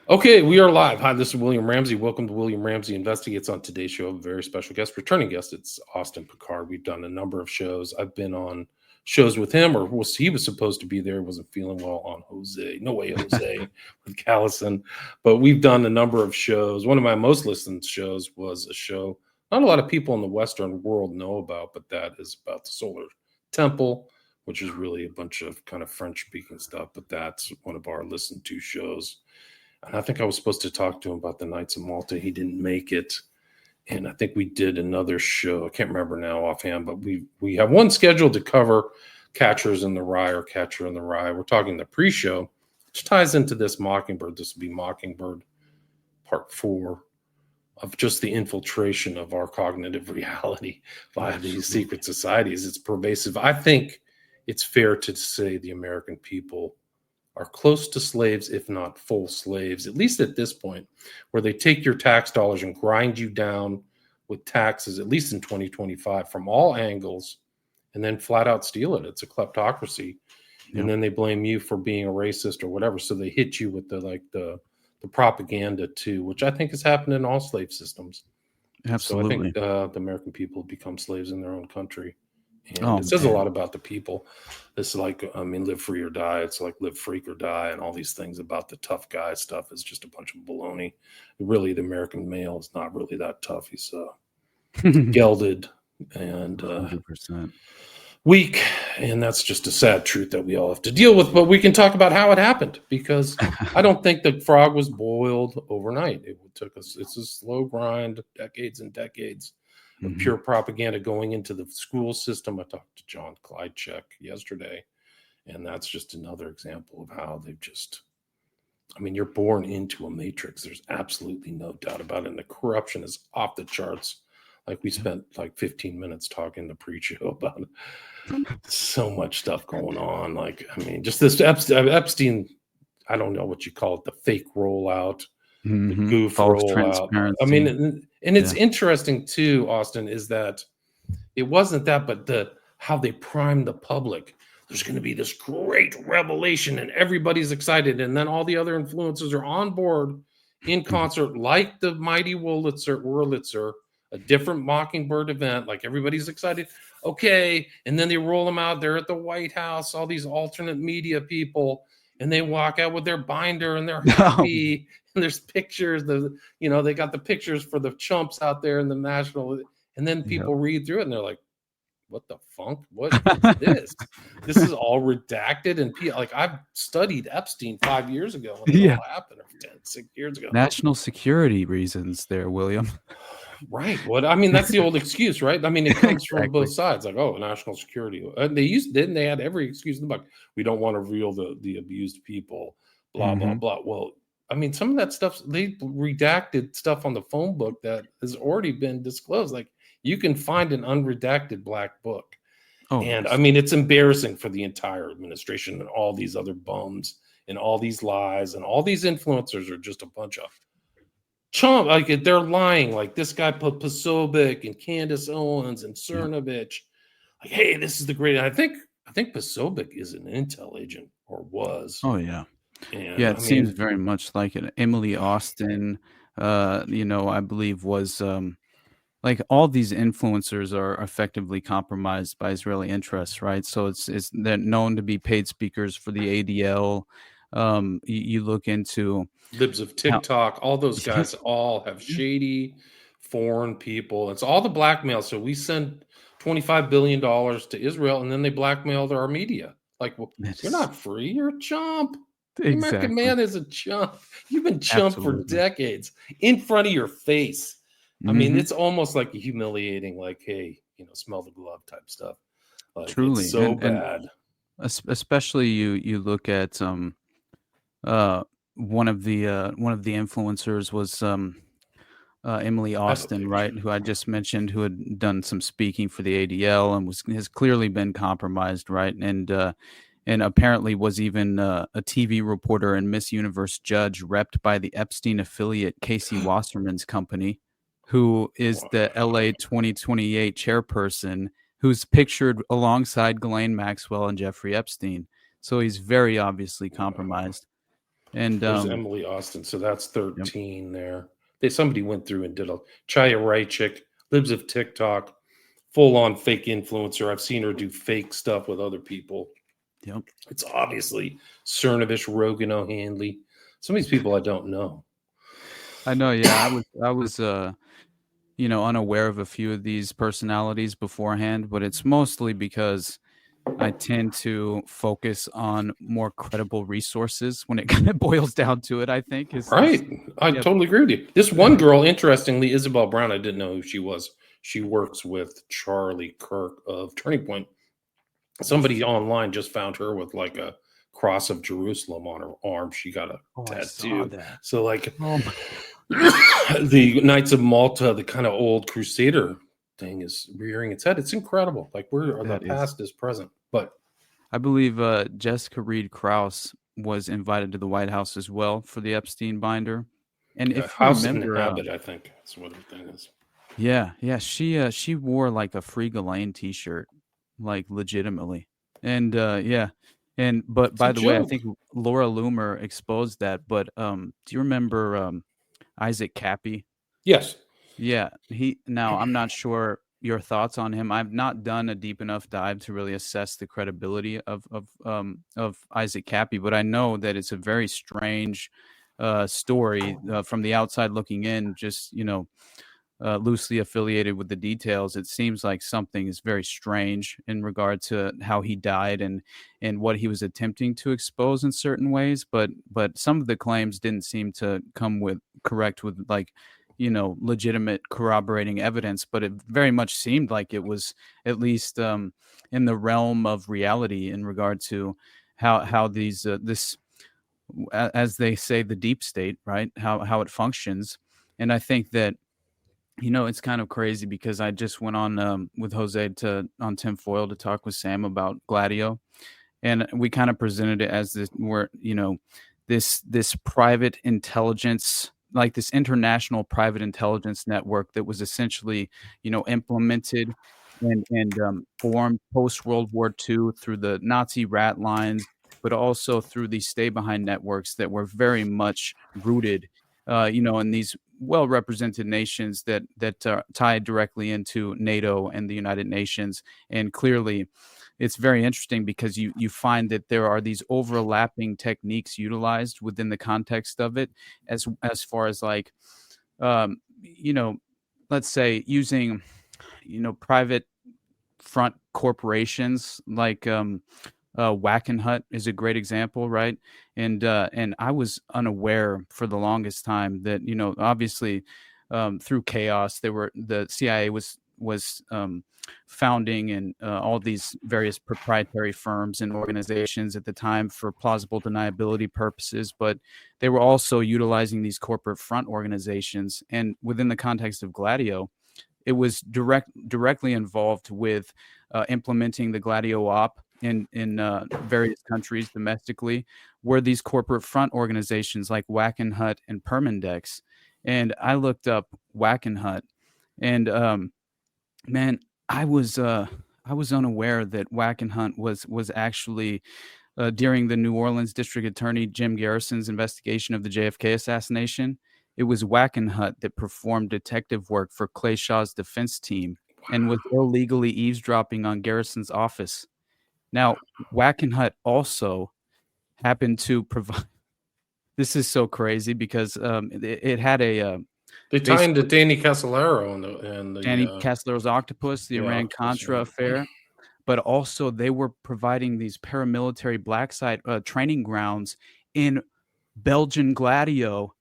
Okay, we are live. Hi, this is William Ramsey. Welcome to William Ramsey Investigates. On today's show, a very special guest, returning guest. It's Austin Picard. We've done a number of shows. I've been on shows with him, or he was supposed to be there. Wasn't feeling well on Jose. No way, Jose with Callison. But we've done a number of shows. One of my most listened shows was a show not a lot of people in the Western world know about, but that is about the Solar Temple, which is really a bunch of kind of French-speaking stuff. But that's one of our listened to shows. And I think I was supposed to talk to him about the Knights of Malta. He didn't make it. And I think we did another show. I can't remember now offhand, but we have one scheduled to cover Catchers in the Rye or Catcher in the Rye. We're talking the pre-show, which ties into this Mockingbird. This will be Mockingbird Part 4 of just the infiltration of our cognitive reality by these secret societies. It's pervasive. I think it's fair to say the American people are close to slaves, if not full slaves, at least at this point, where they take your tax dollars and grind you down with taxes, at least in 2025, from all angles, and then flat out steal it. It's a kleptocracy. Yep. And then they blame you for being a racist or whatever. So they hit you with the propaganda too, which I think has happened in all slave systems. Absolutely. So I think the American people become slaves in their own country. And it says a lot about the people. It's like, live free or die. It's like live freak or die. And all these things about the tough guy stuff is just a bunch of baloney. Really, the American male is not really that tough. He's gelded and 100%. Weak. And that's just a sad truth that we all have to deal with. But we can talk about how it happened, because I don't think the frog was boiled overnight. It's a slow grind, decades and decades. Of pure propaganda going into the school system. I talked to John Kleincheck yesterday, and that's just another example of how they've just, you're born into a matrix. There's absolutely no doubt about it. And the corruption is off the charts. Like we spent like 15 minutes talking to pre-show about so much stuff going on. Just this Epstein, I don't know what you call it, the fake rollout. The goof rollout. And it's interesting too, Austin, is that it wasn't that, but how they primed the public. There's going to be this great revelation, and everybody's excited, and then all the other influencers are on board in concert, like the mighty Wurlitzer, a different Mockingbird event. Like everybody's excited. Okay, and then they roll them out. They're at the White House. All these alternate media people. And they walk out with their binder and they're happy. And there's pictures. They got the pictures for the chumps out there in the national. And then people read through it and they're like, "What the funk? What is this? This is all redacted." And I've studied Epstein 5 years ago when it all happened, or 6 years ago. National security reasons, there, William. Right. That's the old excuse, right? It comes from both sides. Like, national security. They had every excuse in the book. We don't want to reveal the abused people, blah, blah, blah. Well, some of that stuff, they redacted stuff on the phone book that has already been disclosed. Like, you can find an unredacted black book. It's embarrassing for the entire administration and all these other bums and all these lies, and all these influencers are just a bunch of chump. Like, they're lying. Like this guy Posobiec and Candace Owens and Cernovich. Like, hey, this is the great. I think Posobiec is an intel agent, or was. Oh yeah. And, it seems very much like it. Emily Austin, I believe was like all these influencers are effectively compromised by Israeli interests, right? So they're known to be paid speakers for the ADL. You look into libs of TikTok, all those guys all have shady foreign people. It's all the blackmail. So we send $25 billion to Israel, and then they blackmailed our media. Like, well, you're not free. You're a chump. The American man is a chump. You've been chump for decades in front of your face. It's almost like humiliating, like, hey, smell the glove type stuff. Like, truly. It's so bad. Especially you look at one of the influencers was Emily Austin, right? Who I just mentioned, who had done some speaking for the ADL and has clearly been compromised, right? And apparently was even a TV reporter and Miss Universe judge, repped by the Epstein affiliate Casey Wasserman's company, who is the LA 2028 chairperson, who's pictured alongside Ghislaine Maxwell and Jeffrey Epstein. So he's very obviously compromised. And There's Emily Austin. So that's yep. 13 there. Somebody went through and did a Chaya Raichik, lives of TikTok, full on fake influencer. I've seen her do fake stuff with other people. Yep. It's obviously Cernovich, Rogan O'Handley. Some of these people I don't know. I know. Yeah, I was unaware of a few of these personalities beforehand, but it's mostly because I tend to focus on more credible resources when it kind of boils down to it, I think. Right. I totally agree with you. This one girl, interestingly, Isabel Brown, I didn't know who she was. She works with Charlie Kirk of Turning Point. Somebody online just found her with like a cross of Jerusalem on her arm. She got a tattoo. So like the Knights of Malta, the kind of old Crusader thing is rearing its head. It's incredible. Like the past is present. But I believe Jessica Reed Krause was invited to the White House as well for the Epstein binder. And if you House remember, Inhabit, I think that's what her thing is. Yeah. She wore like a Free Ghislaine t-shirt, like legitimately. And but by the way, I think Laura Loomer exposed that. But do you remember Isaac Cappy? Yes. Yeah. Now I'm not sure your thoughts on him. I've not done a deep enough dive to really assess the credibility of Isaac Cappy, but I know that it's a very strange story from the outside looking in. Just loosely affiliated with the details, it seems like something is very strange in regard to how he died and what he was attempting to expose in certain ways. But some of the claims didn't seem to come correct with legitimate corroborating evidence. But it very much seemed like it was at least in the realm of reality in regard to how these this, as they say, the deep state, right? How it functions. And I think that it's kind of crazy because I just went on with Jose on Tinfoil to talk with Sam about Gladio, and we kind of presented it as this private intelligence, like this international private intelligence network that was essentially implemented and formed post World War II through the Nazi rat lines, but also through these stay behind networks that were very much rooted in these well-represented nations that tie directly into NATO and the United Nations. And clearly, it's very interesting because you find that there are these overlapping techniques utilized within the context of it, as far as like, let's say using, private front corporations like Wackenhut is a great example, right? And I was unaware for the longest time that obviously through chaos the CIA was founding and all these various proprietary firms and organizations at the time for plausible deniability purposes, but they were also utilizing these corporate front organizations. And within the context of Gladio, it was directly involved with implementing the Gladio op in various countries domestically, were these corporate front organizations like Wackenhut and Permindex. And I looked up Wackenhut, and man, I was unaware that Wackenhut was actually during the New Orleans District Attorney Jim Garrison's investigation of the JFK assassination. It was Wackenhut that performed detective work for Clay Shaw's defense team and was illegally eavesdropping on Garrison's office. Now, Wackenhut also happened to provide. This is so crazy because it had a. They tie into Danny Casolaro and the Danny Casolaro's Octopus, the Iran-Contra affair, but also they were providing these paramilitary black site training grounds in Belgian Gladio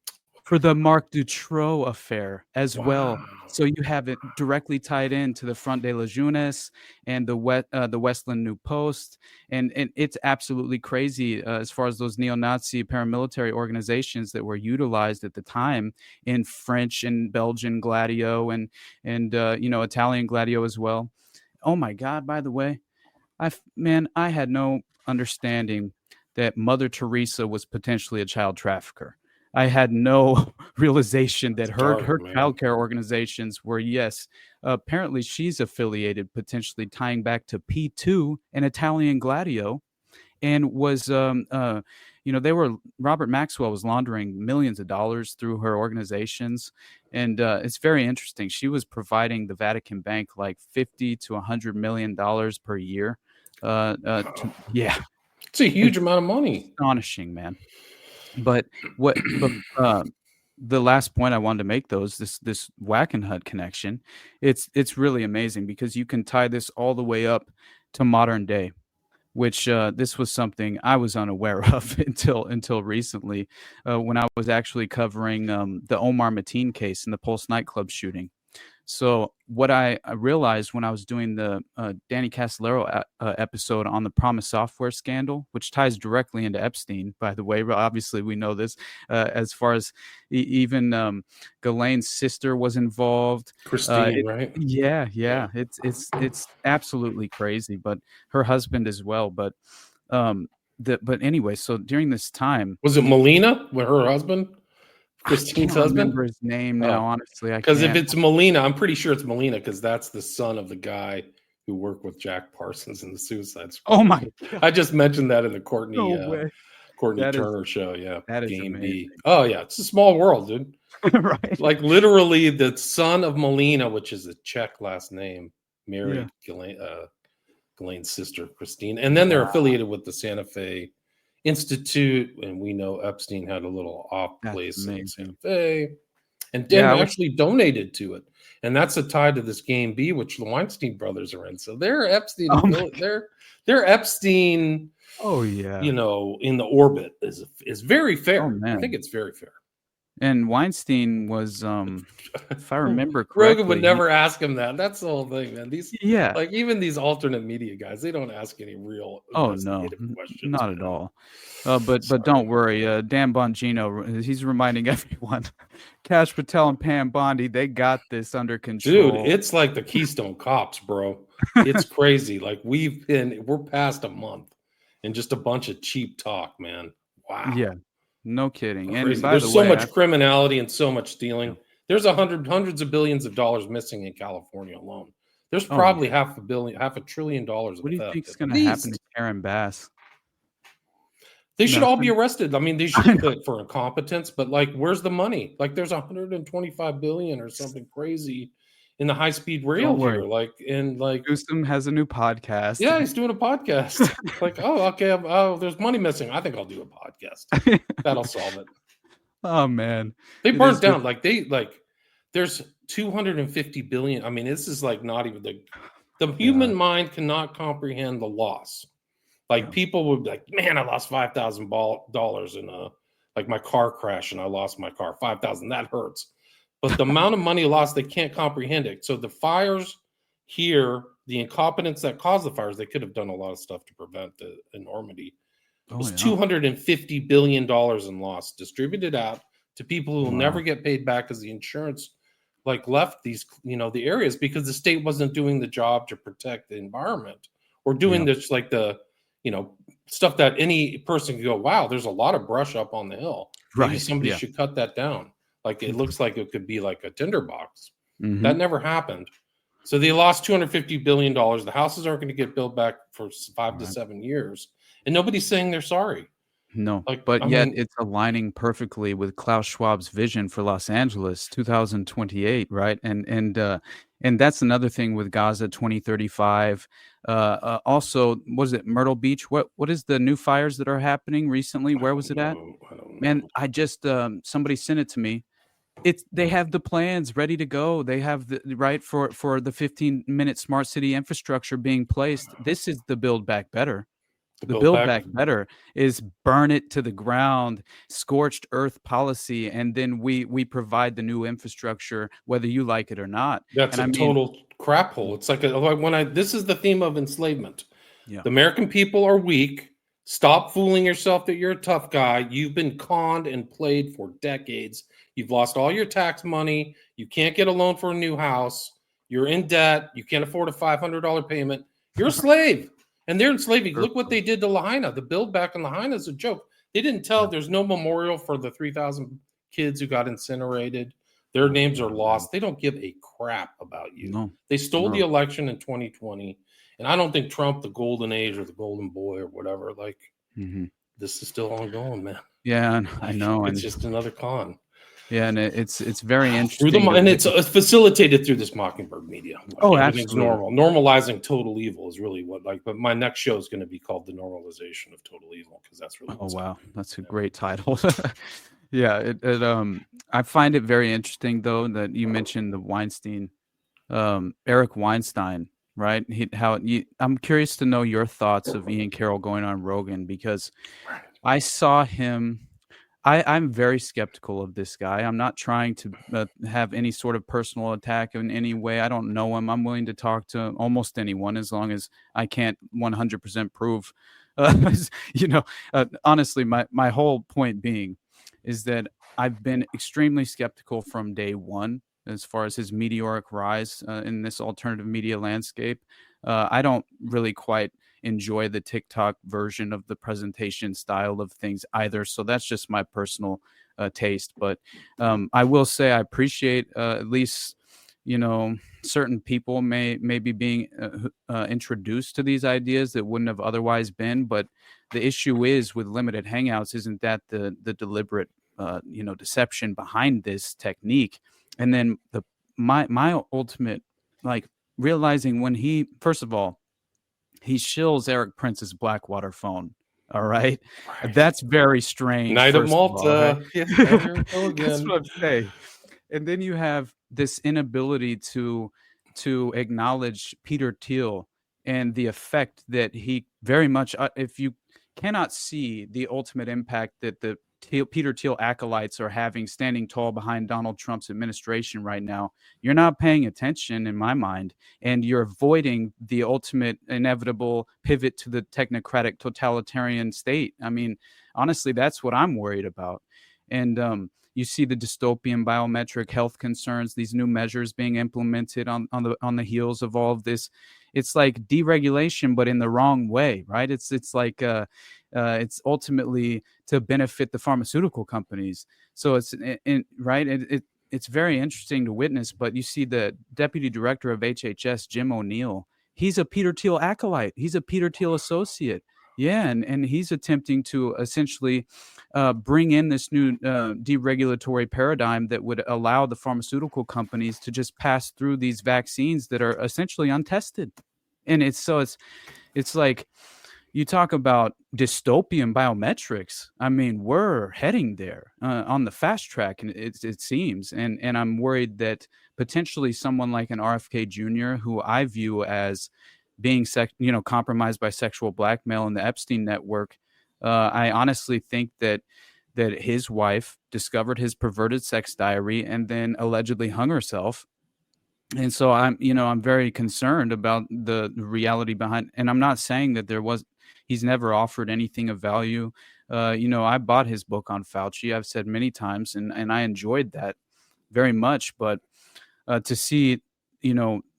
for the Marc Dutroux affair as well. So you have it directly tied into the Front de Legiones and the Westland New Post. And it's absolutely crazy as far as those neo-Nazi paramilitary organizations that were utilized at the time in French and Belgian Gladio and Italian Gladio as well. Oh my God, by the way, I had no understanding that Mother Teresa was potentially a child trafficker. I had no realization that her child care organizations were, apparently she's affiliated, potentially tying back to P2 and Italian Gladio, and was Robert Maxwell was laundering millions of dollars through her organizations. And it's very interesting. She was providing the Vatican Bank like $50 to $100 million per year. Yeah, it's a huge amount of money. Astonishing, man. But the last point I wanted to make, though, is this Wackenhut connection. It's really amazing because you can tie this all the way up to modern day, which this was something I was unaware of until recently, when I was actually covering the Omar Mateen case and the Pulse nightclub shooting. So what I realized when I was doing the Danny Castellero episode on the Promise Software scandal, which ties directly into Epstein, by the way, obviously we know this, as far as even Ghislaine's sister was involved. Christine, right? Yeah. It's absolutely crazy, but her husband as well. But anyway, so during this time, was it Melina with her husband? Christine's husband? I remember his name now, honestly. Because if it's Melina, I'm pretty sure it's Melina because that's the son of the guy who worked with Jack Parsons in the Suicide Squad. Oh my God. I just mentioned that in the Courtney Turner show. Yeah, that is Game amazing. B. Oh yeah, it's a small world, dude. Right. Like literally, the son of Melina, which is a Czech last name, married Ghislaine's sister Christine, and then they're affiliated with the Santa Fe Institute, and we know Epstein had a little off place in Santa Fe, and Dan actually donated to it, and that's a tie to this Game B, which the Weinstein brothers are in. So they're Epstein. They're Epstein. Oh yeah, in the orbit is very fair. Oh, man. I think it's very fair. And Weinstein was, if I remember correctly, Rogan would never ask him that. That's the whole thing, man. Even these alternate media guys, they don't ask any real investigative questions. Not at all. But don't worry, Dan Bongino, he's reminding everyone, Kash Patel and Pam Bondi, they got this under control. Dude, it's like the Keystone Cops, bro. It's crazy. Like we're past a month and just a bunch of cheap talk, man. Wow. Yeah. No kidding. And there's so much criminality and so much stealing. There's hundreds of billions of dollars missing in California alone. There's probably $500 billion. What do you think is going to happen to Karen Bass? They should all be arrested. I mean, they should quit for incompetence, but like, where's the money? Like, there's 125 billion or something crazy in the high-speed rail here. Newsom has a new podcast. Yeah, he's doing a podcast. There's money missing. I think I'll do a podcast. That'll solve it. Oh man, they burned down. There's 250 billion. I mean, this is like not even the human mind cannot comprehend the loss. People would be like, man, I lost $5,000 in my car crash and I lost my car. 5,000, that hurts. But the amount of money lost, they can't comprehend it. So the fires here, the incompetence that caused the fires, they could have done a lot of stuff to prevent the enormity. It was $250 billion in loss distributed out to people who will never get paid back because the insurance left these, the areas because the state wasn't doing the job to protect the environment or doing this stuff that any person can go, wow, there's a lot of brush up on the hill. Maybe somebody should cut that down. It looks like it could be like a tinderbox. Mm-hmm. That never happened. So they lost $250 billion. The houses aren't going to get built back for 5 to 7 years. And nobody's saying they're sorry. No, it's aligning perfectly with Klaus Schwab's vision for Los Angeles 2028, right? And that's another thing with Gaza 2035. Also, was it Myrtle Beach? What is the new fires that are happening recently? Where was it at? Man, I just somebody sent it to me. They have the plans ready to go. They have the for the 15-minute smart city infrastructure being placed. This is the Build Back Better. The Build Back Better is burn it to the ground, scorched earth policy, and then we provide the new infrastructure, whether you like it or not. That's total crap hole. It's this is the theme of enslavement. Yeah. The American people are weak. Stop fooling yourself that you're a tough guy. You've been conned and played for decades. You've lost all your tax money. You can't get a loan for a new house. You're in debt. You can't afford a $500 payment. You're a slave. And they're enslaving. Look what they did to Lahaina. The build back in Lahaina is a joke. They didn't tell. There's no memorial for the 3,000 kids who got incinerated. Their names are lost. They don't give a crap about you. No. They stole the election in 2020. And I don't think Trump, the golden age or the golden boy or whatever, this is still ongoing, man. Yeah, I know, It's and just another con. yeah, and it's very Through interesting. and it's facilitated through this Mockingbird media. Oh, Everything's absolutely. normal. Normalizing total evil is really what But my next show is going to be called "The Normalization of Total Evil" because that's really. Oh wow, that's a great title. Yeah, I find it very interesting though that you mentioned the Weinstein, Eric Weinstein, right? I'm curious to know your thoughts of Ian Carroll going on Rogan because I saw him. I'm very skeptical of this guy. I'm not trying to have any sort of personal attack in any way. I don't know him. I'm willing to talk to almost anyone as long as I can't 100% prove. Honestly, my whole point being is that I've been extremely skeptical from day one as far as his meteoric rise in this alternative media landscape. I don't really quite enjoy the TikTok version of the presentation style of things either. So that's just my personal taste. But I will say I appreciate at least, certain people may be being introduced to these ideas that wouldn't have otherwise been. But the issue is with limited hangouts, isn't that the deliberate, deception behind this technique? And then my ultimate, like, realizing when first of all, he shills Eric Prince's Blackwater phone. All right. That's very strange. Night of first of all, right? Malta. Yeah, here we go That's again. what I'm saying. And then you have this inability to acknowledge Peter Thiel and the effect that he very much, if you cannot see the ultimate impact that the Peter Thiel acolytes are having standing tall behind Donald Trump's administration right now, you're not paying attention in my mind, and you're avoiding the ultimate inevitable pivot to the technocratic totalitarian state. I mean, honestly, that's what I'm worried about. And you see the dystopian biometric health concerns, these new measures being implemented on the heels of all of this. It's like deregulation, but in the wrong way, right? It's like it's ultimately to benefit the pharmaceutical companies. So it's right. It's very interesting to witness. But you see the deputy director of HHS, Jim O'Neill. He's a Peter Thiel acolyte. He's a Peter Thiel associate. Yeah, and he's attempting to essentially bring in this new deregulatory paradigm that would allow the pharmaceutical companies to just pass through these vaccines that are essentially untested. And it's like, you talk about dystopian biometrics. I mean, we're heading there on the fast track, and it seems. And I'm worried that potentially someone like an RFK Jr., who I view as being compromised by sexual blackmail in the Epstein network, I honestly think that his wife discovered his perverted sex diary and then allegedly hung herself. And so I'm very concerned about the reality behind. And I'm not saying that he's never offered anything of value. I bought his book on Fauci. I've said many times, and I enjoyed that very much. But to see,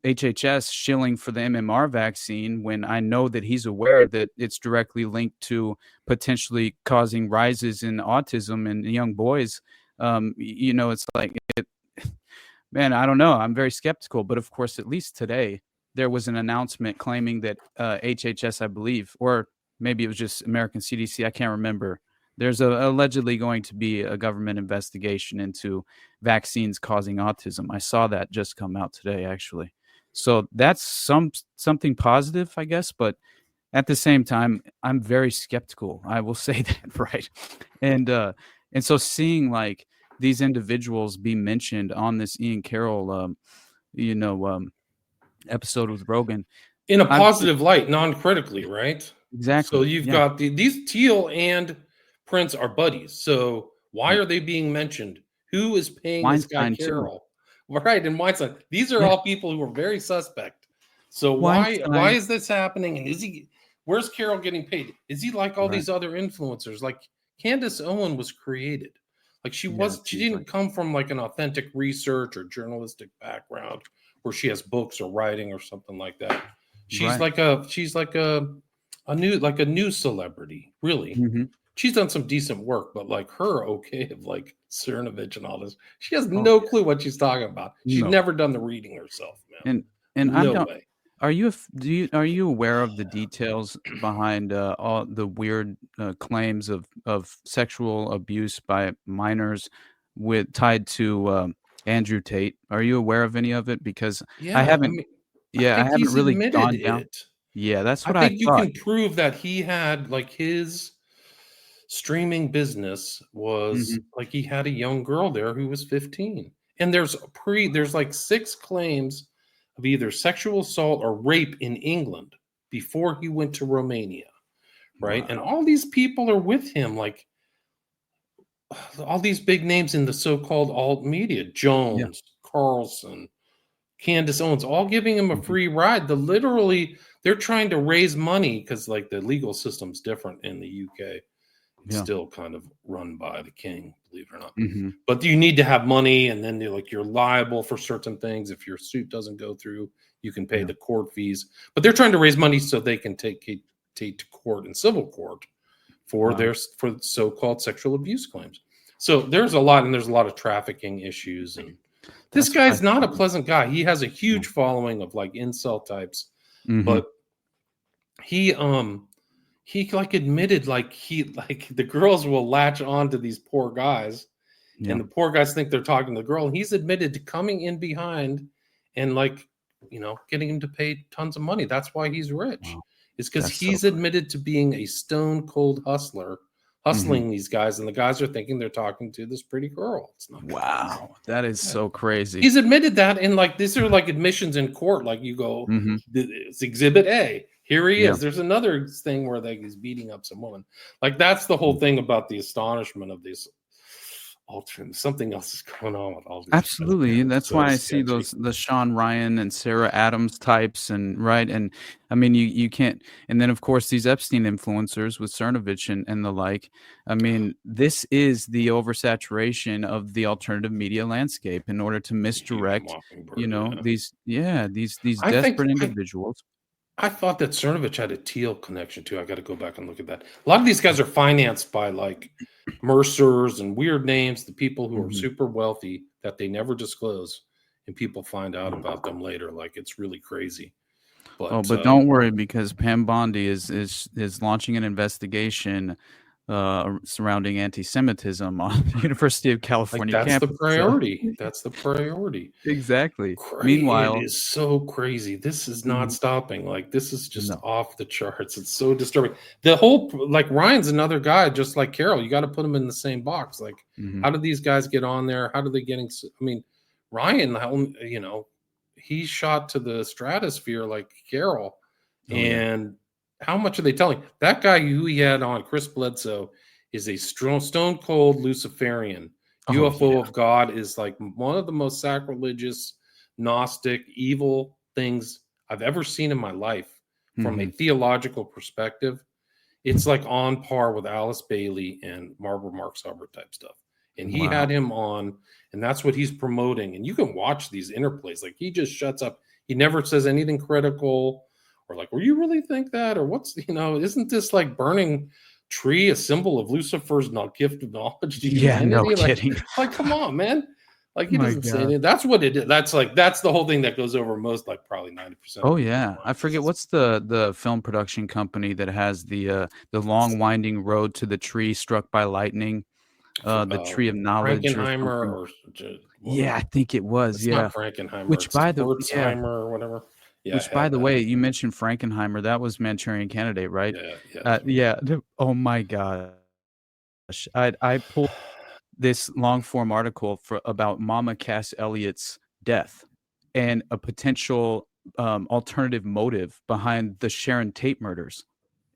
HHS shilling for the MMR vaccine when I know that he's aware that it's directly linked to potentially causing rises in autism in young boys, it's like man, I don't know. I'm very skeptical. But of course, at least today, there was an announcement claiming that HHS, I believe, or maybe it was just American CDC, I can't remember. There's allegedly going to be a government investigation into vaccines causing autism. I saw that just come out today, actually. So that's something positive, I guess. But at the same time, I'm very skeptical. I will say that, right? And so seeing like these individuals be mentioned on this Ian Carroll, episode with Rogan in a positive light, non-critically, right? Exactly. So you've got these Thiel and Prince are buddies. So why are they being mentioned? Who is paying Weinstein this guy Carroll? Right, and Weinstein. These are all people who are very suspect. So why is this happening? And where's Carroll getting paid? Is he like all these other influencers? Like Candace Owen was created. Like she didn't come from like an authentic research or journalistic background where she has books or writing or something like that. She's like a news celebrity, really. Mm-hmm. She's done some decent work, but like her of like Cernovich and all this, she has no clue what she's talking about. She's never done the reading herself, man. And no way. Are you are you aware of the details behind all the weird claims of sexual abuse by minors with tied to Andrew Tate? Are you aware of any of it? Because I Yeah, I haven't. mean, I Yeah, I think haven't he's really admitted gone down. it. Yeah, that's I what I think you thought. can prove that he had like his streaming business was Hmm. like he had a young girl there who was 15. And there's like 6 claims of either sexual assault or rape in England before he went to Romania, right? And Wow. all these people are with him, like all these big names in the so-called alt media, Yeah. Jones, Carlson, Candace Owens, all giving him a Hmm. free ride. They're trying to raise money because like the legal system's different in the UK. It's Yeah. still kind of run by the king, believe it or not. Hmm. But you need to have money, and then you're liable for certain things. If your suit doesn't go through, you can pay Yeah. the court fees. But they're trying to raise money so they can take to court in civil court for Wow. for so-called sexual abuse claims. So there's a lot, and there's a lot of trafficking issues. And this That's what I guy's not a thought. pleasant guy. He has a Yeah. huge following of like incel types, Hmm. but he like admitted like the girls will latch on to these poor guys, Yeah. and the poor guys think they're talking to the girl, and he's admitted to coming in behind and like getting him to pay tons of money. That's why he's rich. Wow. It's because That's so he's admitted to being a stone cold hustler, crazy. hustling these guys, and the guys are thinking they're talking to this pretty girl. It's not good. Wow, that is Yeah. so crazy. He's admitted that, and like these are like admissions in court. Like you go, Mhm. it's Exhibit A. Here he Yeah. is. There's another thing where like he's beating up some woman. Like that's the whole Mm. thing about the astonishment of these alternate. Something else is going on with all these guys, Absolutely, man. and It's that's so why I see sketchy. the Sean Ryan and Sarah Adams types and right, and I mean, you can't and then, of course, these Epstein influencers with Cernovich and the like. I mean, this is the oversaturation of the alternative media landscape in order to Huge misdirect, Mockingbird. Yeah. these I think desperate I individuals. I thought that Cernovich had a Teal connection too. I got to go back and look at that. A lot of these guys are financed by like Mercers and weird names, the people who are Mhm. super wealthy that they never disclose, and people find out about them later. Like it's really crazy. Oh, But but don't worry because Pam Bondi is launching an investigation, surrounding anti-Semitism on the University of like California that's the campus, so priority. That's the priority. exactly. It Meanwhile is so crazy. This is not Mhm. stopping. Like this is just No. off the charts. It's so disturbing. The whole like Ryan's another guy, just like Carol. You got to put him in the same box. Like, Mhm. how did these guys get on there? How do they getting? I mean, Ryan, he shot to the stratosphere like Carol, Oh, yeah. and how much are they telling? That guy who he had on, Chris Bledsoe, is a stone cold Luciferian. Oh, UFO yeah. of God is like one of the most sacrilegious, Gnostic, evil things I've ever seen in my life from a Mhm. theological perspective. It's like on par with Alice Bailey and Barbara Marx Hubbard type stuff. And he Wow. had him on, and that's what he's promoting. And you can watch these interplays. Like he just shuts up. He never says anything critical or like, well, you really think that? Or isn't this like burning tree a symbol of Lucifer's not gift of knowledge to Yeah, no humanity? kidding. Like, come on, man. Like he My doesn't say god. anything. That's what it is. That's the whole thing that goes over most, like probably 90% of Oh, people's yeah. I minds. forget what's the film production company that has the long winding road to the tree struck by lightning, the tree of knowledge or Frankenheimer something. or what Yeah, was I think it was, it's not yeah. Frankenheimer, Which it's by the yeah. Wurzheimer or whatever. Yeah, I Which, by had the that. way, you mentioned Frankenheimer, that was Manchurian Candidate, right? Yeah, yeah, that's what Yeah, oh my gosh. I pulled this long form article about Mama Cass Elliott's death and a potential, alternative motive behind the Sharon Tate murders.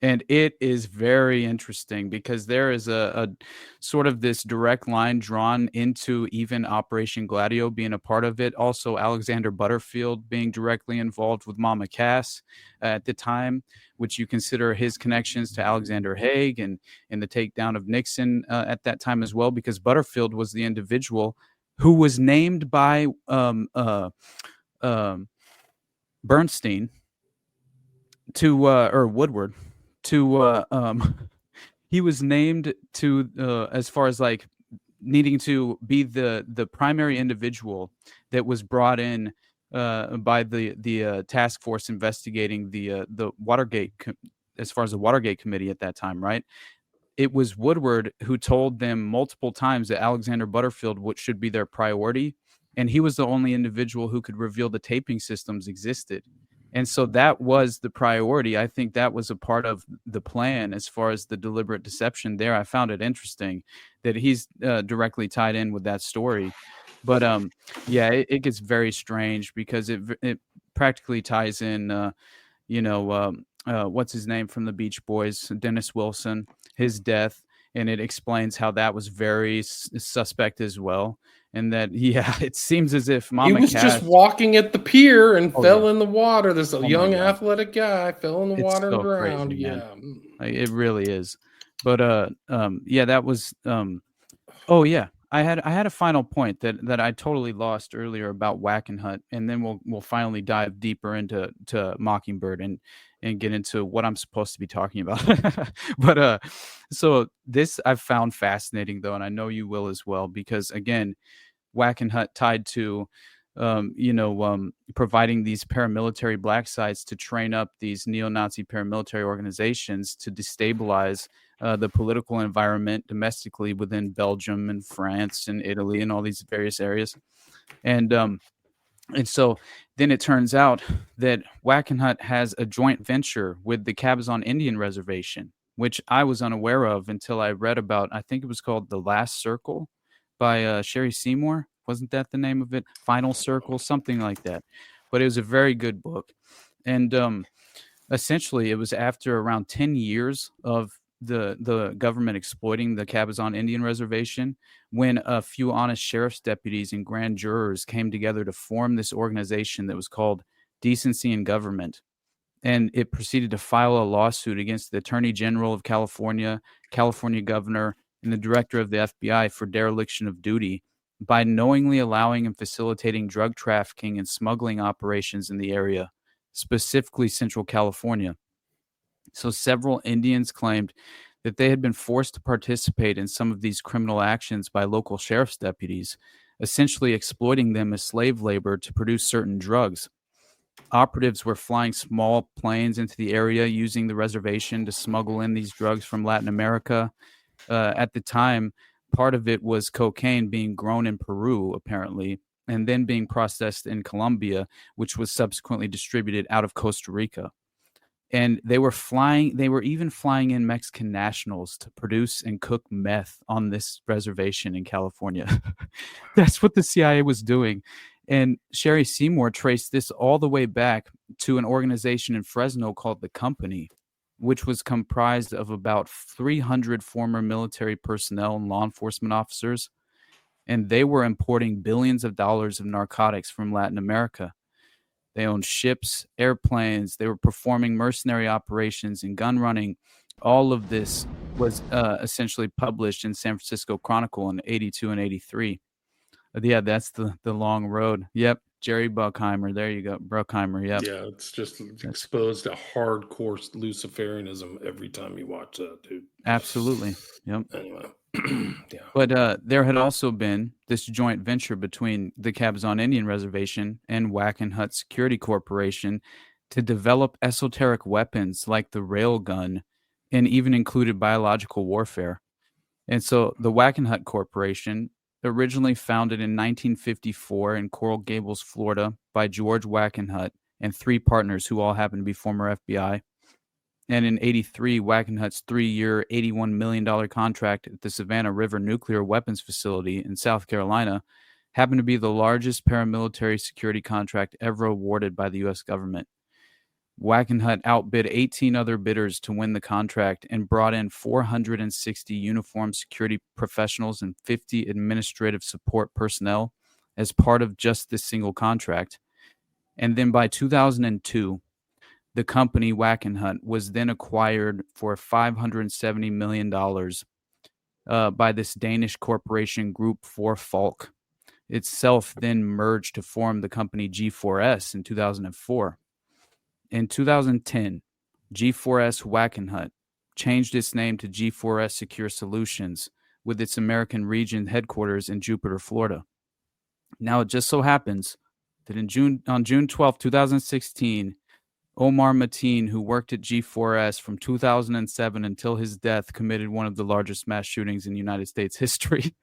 And it is very interesting because there is a sort of this direct line drawn into even Operation Gladio being a part of it. Also, Alexander Butterfield being directly involved with Mama Cass at the time, which you consider his connections to Alexander Haig and the takedown of Nixon at that time as well, because Butterfield was the individual who was named by um, Bernstein to or Woodward to he was named to as far as like needing to be the primary individual that was brought in by the task force investigating the Watergate, as far as the Watergate committee at that time, right? It was Woodward who told them multiple times that Alexander Butterfield should be their priority, and he was the only individual who could reveal the taping systems existed. And so that was the priority. I think that was a part of the plan as far as the deliberate deception there. I found it interesting that he's directly tied in with that story. But yeah, it gets very strange because it practically ties in, what's his name from the Beach Boys, Dennis Wilson, his death, and it explains how that was very suspect as well. And that, yeah, it seems as if Mama He was Cass just walking at the pier and fell yeah. in the water. This Oh my young God. athletic guy fell in the It's water and so drowned. crazy, man. Yeah. It really is. But yeah, that was oh yeah. I had a final point that I totally lost earlier about Wackenhut, and then we'll finally dive deeper into Mockingbird and get into what I'm supposed to be talking about. But so this I've found fascinating though, and I know you will as well, because again, Wackenhut tied to providing these paramilitary black sites to train up these neo-Nazi paramilitary organizations to destabilize the political environment domestically within Belgium and France and Italy and all these various areas. And so then it turns out that Wackenhut has a joint venture with the Cabazon Indian Reservation, which I was unaware of until I read about. I think it was called The Last Circle by Sherry Seymour. Wasn't that the name of it? Final Circle, something like that. But it was a very good book. And essentially, it was after around 10 years of the government exploiting the Cabazon Indian Reservation when a few honest sheriff's deputies and grand jurors came together to form this organization that was called Decency in Government. And it proceeded to file a lawsuit against the Attorney General of California, California Governor, and the Director of the FBI for dereliction of duty by knowingly allowing and facilitating drug trafficking and smuggling operations in the area, specifically Central California. So several Indians claimed that they had been forced to participate in some of these criminal actions by local sheriff's deputies, essentially exploiting them as slave labor to produce certain drugs. Operatives were flying small planes into the area using the reservation to smuggle in these drugs from Latin America. At the time, part of it was cocaine being grown in Peru, apparently, and then being processed in Colombia, which was subsequently distributed out of Costa Rica. And they were even flying in Mexican nationals to produce and cook meth on this reservation in California. That's what the CIA was doing. And Sherry Seymour traced this all the way back to an organization in Fresno called The Company, which was comprised of about 300 former military personnel and law enforcement officers. And they were importing billions of dollars of narcotics from Latin America. They owned ships, airplanes. They were performing mercenary operations and gun running. All of this was essentially published in San Francisco Chronicle in 82 and 83. Yeah, that's the long road. Yep. Jerry Bruckheimer. There you go. Bruckheimer. Yep. Yeah, it's just exposed to hardcore Luciferianism every time you watch that, dude. Absolutely. Yep. Anyway. Yeah. But there had also been this joint venture between the Cabazon Indian Reservation and Wackenhut Security Corporation to develop esoteric weapons like the railgun and even included biological warfare. And so the Wackenhut Corporation, originally founded in 1954 in Coral Gables, Florida, by George Wackenhut and three partners who all happen to be former FBI. And in 83, Wackenhut's 3-year, $81 million contract at the Savannah River Nuclear Weapons Facility in South Carolina happened to be the largest paramilitary security contract ever awarded by the U.S. government. Wackenhut outbid 18 other bidders to win the contract and brought in 460 uniformed security professionals and 50 administrative support personnel as part of just this single contract. And then by 2002, the company Wackenhut was then acquired for $570 million by this Danish corporation Group 4 Falk. Itself then merged to form the company G4S in 2004. In 2010, G4S Wackenhut changed its name to G4S Secure Solutions with its American region headquarters in Jupiter, Florida. Now, it just so happens that on June 12th, 2016, Omar Mateen, who worked at G4S from 2007 until his death, committed one of the largest mass shootings in United States history.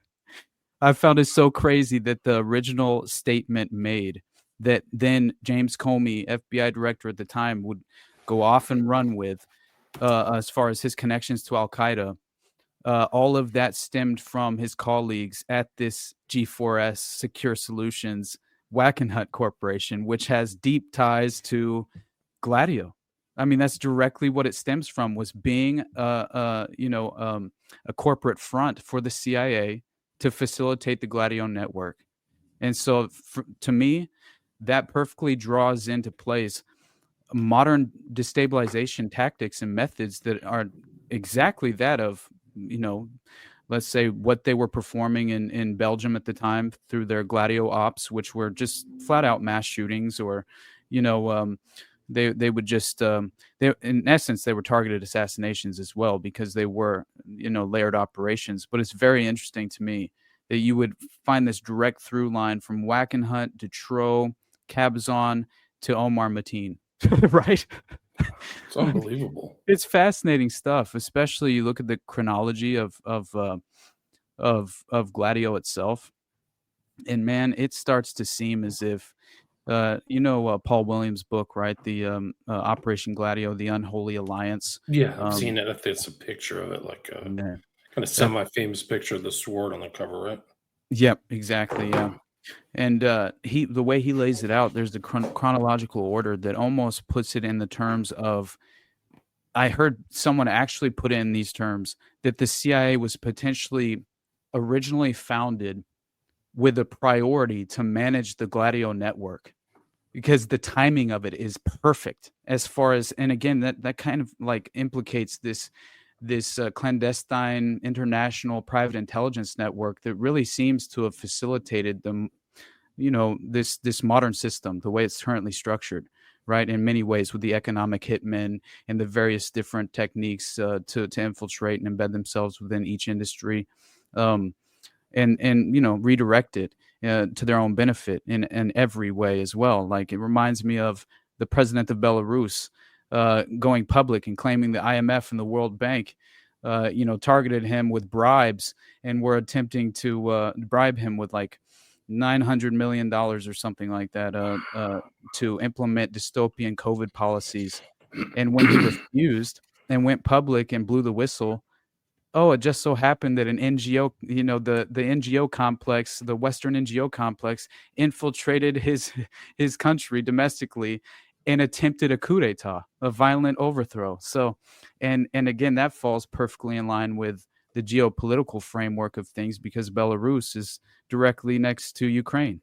I found it so crazy that the original statement made that then James Comey, FBI director at the time, would go off and run with, as far as his connections to Al-Qaeda, all of that stemmed from his colleagues at this G4S Secure Solutions Wackenhut Corporation, which has deep ties to Gladio. I mean, that's directly what it stems from, was being a corporate front for the CIA to facilitate the Gladio network. And so to me, that perfectly draws into place modern destabilization tactics and methods that are exactly that of, let's say what they were performing in Belgium at the time through their Gladio ops, which were just flat out mass shootings, or, they would just, in essence, they were targeted assassinations as well, because they were, layered operations. But it's very interesting to me that you would find this direct through line from Wackenhut to Tro, Cabazon to Omar Mateen, right? It's unbelievable. It's fascinating stuff, especially you look at the chronology of Gladio itself, and man, it starts to seem as if Paul Williams' book, right? The Operation Gladio, the Unholy Alliance. Yeah, I've seen it. It's a picture of it, like a kind of semi-famous picture of the sword on the cover, right? Yep, exactly. Yeah. And the way he lays it out, there's the chronological order that almost puts it in the terms of, I heard someone actually put in these terms, that the CIA was potentially originally founded with a priority to manage the Gladio network, because the timing of it is perfect as far as, and again, that kind of like implicates this clandestine international private intelligence network that really seems to have facilitated them, this modern system, the way it's currently structured, right? In many ways, with the economic hitmen and the various different techniques to infiltrate and embed themselves within each industry, and redirect it to their own benefit in every way as well. Like, it reminds me of the president of Belarus going public and claiming the IMF and the World Bank, targeted him with bribes and were attempting to bribe him with like $900 million or something like that to implement dystopian COVID policies. And when he refused and went public and blew the whistle, it just so happened that an NGO, the NGO complex, the Western NGO complex, infiltrated his country domestically and attempted a coup d'etat, a violent overthrow. So, and again, that falls perfectly in line with the geopolitical framework of things, because Belarus is directly next to Ukraine.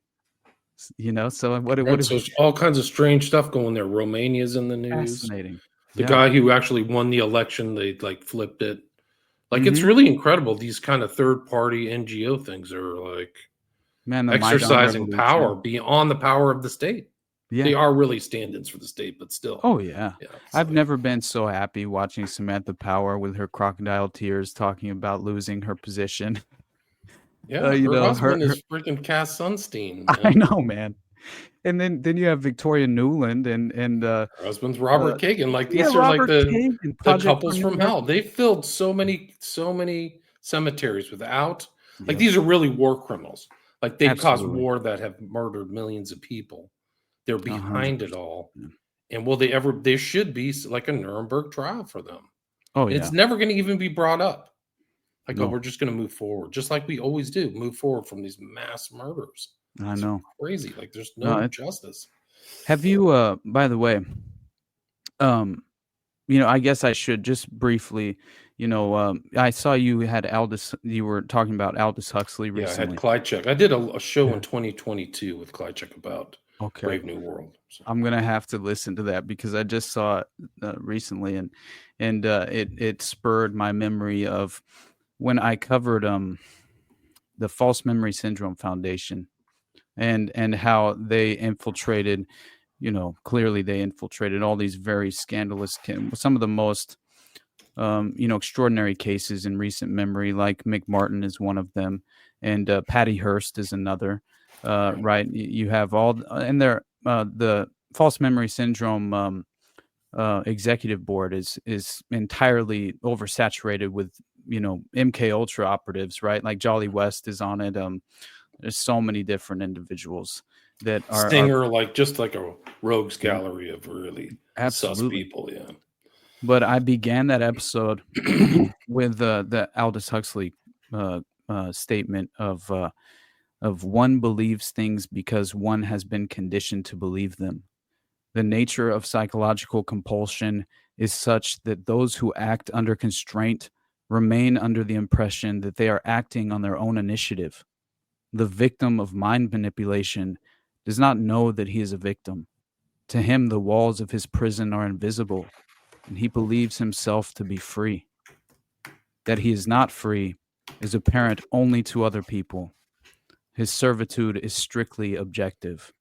So So all kinds of strange stuff going there. Romania's in the news. Fascinating. The guy who actually won the election, they like flipped it. Like, it's really incredible. These kind of third-party NGO things are like exercising power beyond the power of the state. Yeah. They are really stand-ins for the state, but still. Oh, yeah. I've never been so happy watching Samantha Power with her crocodile tears talking about losing her position. Yeah, her husband is freaking Cass Sunstein. I know, man. And then you have Victoria Nuland and her husband's Robert Kagan. Like, these are like the couples from hell. They filled so many cemeteries without. Like, these are really war criminals. Like, they caused war that have murdered millions of people. They're behind it all. And will they ever? There should be like a Nuremberg trial for them. Oh, yeah. It's never going to even be brought up. Like, we're just going to move forward, just like we always do. Move forward from these mass murders. I know. Crazy. Like, there's no justice. Have you, by the way, I guess I should just briefly, I saw you had you were talking about Aldous Huxley recently. Yeah, I had Krychek. I did a show in 2022 with Krychek about Brave New World. So. I'm going to have to listen to that, because I just saw it recently, and it spurred my memory of when I covered the False Memory Syndrome Foundation, and how they infiltrated, clearly they infiltrated all these very scandalous, some of the most, extraordinary cases in recent memory, like Mick Martin is one of them, and Patty Hearst is another. right? You have all, and there the false memory syndrome executive board is entirely oversaturated with MK Ultra operatives, right? Like Jolly West is on it. There's so many different individuals that are Stinger, like just like a rogues gallery of really sus absolutely. people. Yeah. But I began that episode with the Aldous Huxley statement of one believes things because one has been conditioned to believe them. The nature of psychological compulsion is such that those who act under constraint remain under the impression that they are acting on their own initiative. The victim of mind manipulation does not know that he is a victim. To him, the walls of his prison are invisible, and he believes himself to be free. That he is not free is apparent only to other people. His servitude is strictly objective.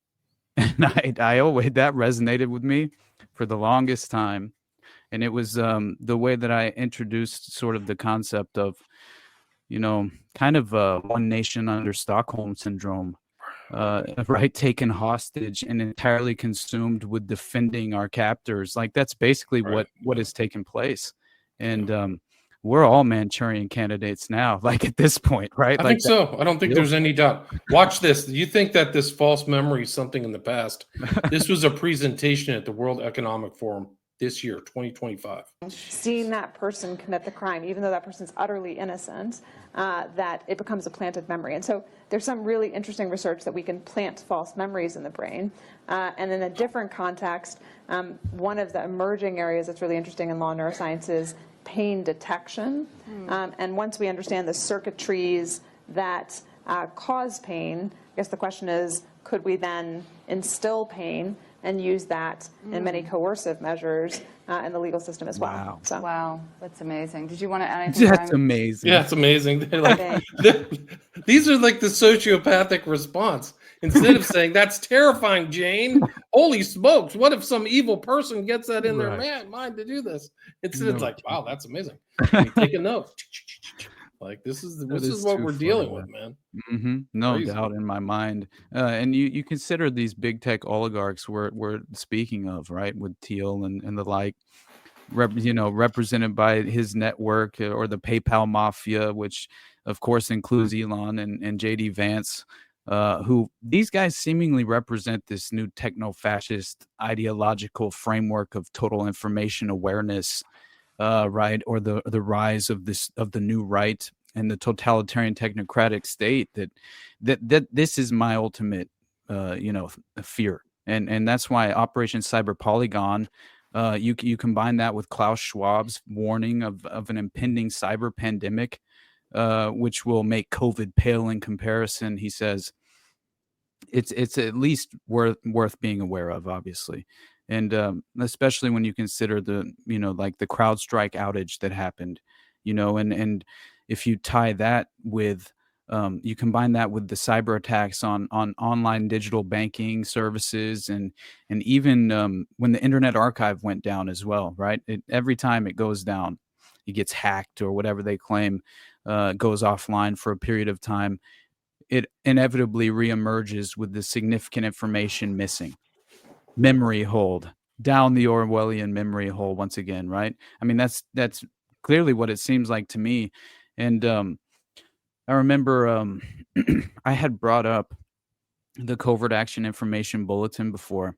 And I always, that resonated with me for the longest time. And it was the way that I introduced sort of the concept of, kind of one nation under Stockholm syndrome, right? Taken hostage and entirely consumed with defending our captors. Like that's basically what has taken place. And we're all Manchurian candidates now, like at this point, right? I think so. I don't think there's any doubt. Watch this. You think that this false memory is something in the past? This was a presentation at the World Economic Forum this year, 2025. Seeing that person commit the crime, even though that person's utterly innocent, that it becomes a planted memory. And so there's some really interesting research that we can plant false memories in the brain. And in a different context, one of the emerging areas that's really interesting in law neuroscience is pain detection. And once we understand the circuitries that cause pain, I guess the question is, could we then instill pain and use that in many coercive measures in the legal system as well? Wow. So. Wow, that's amazing. Did you want to add anything? That's amazing. Yeah, it's amazing. They're like, these are like the sociopathic response. Instead of saying, that's terrifying, Jane, holy smokes, what if some evil person gets that in their mind to do this? Instead, it's like, wow, that's amazing. Take a note. Like this is what we're dealing with, man. Mm-hmm. No doubt in my mind. And you consider these big tech oligarchs we're speaking of, right, with Thiel and the like, represented by his network or the PayPal mafia, which of course includes Elon and JD Vance, who these guys seemingly represent this new techno-fascist ideological framework of total information awareness. Right, or the rise of the new right and the totalitarian technocratic state that this is my ultimate fear, and that's why Operation Cyber Polygon, you combine that with Klaus Schwab's warning of an impending cyber pandemic, which will make COVID pale in comparison. He says it's at least worth being aware of, obviously. And especially when you consider the CrowdStrike outage that happened, and if you tie that with, you combine that with the cyber attacks on online digital banking services, and even when the Internet Archive went down as well, right? Every time it goes down, it gets hacked or whatever they claim, goes offline for a period of time, it inevitably reemerges with the significant information missing. Memory hold, down the Orwellian memory hole once again, right? I mean, that's clearly what it seems like to me. And I remember I had brought up the Covert Action Information Bulletin before,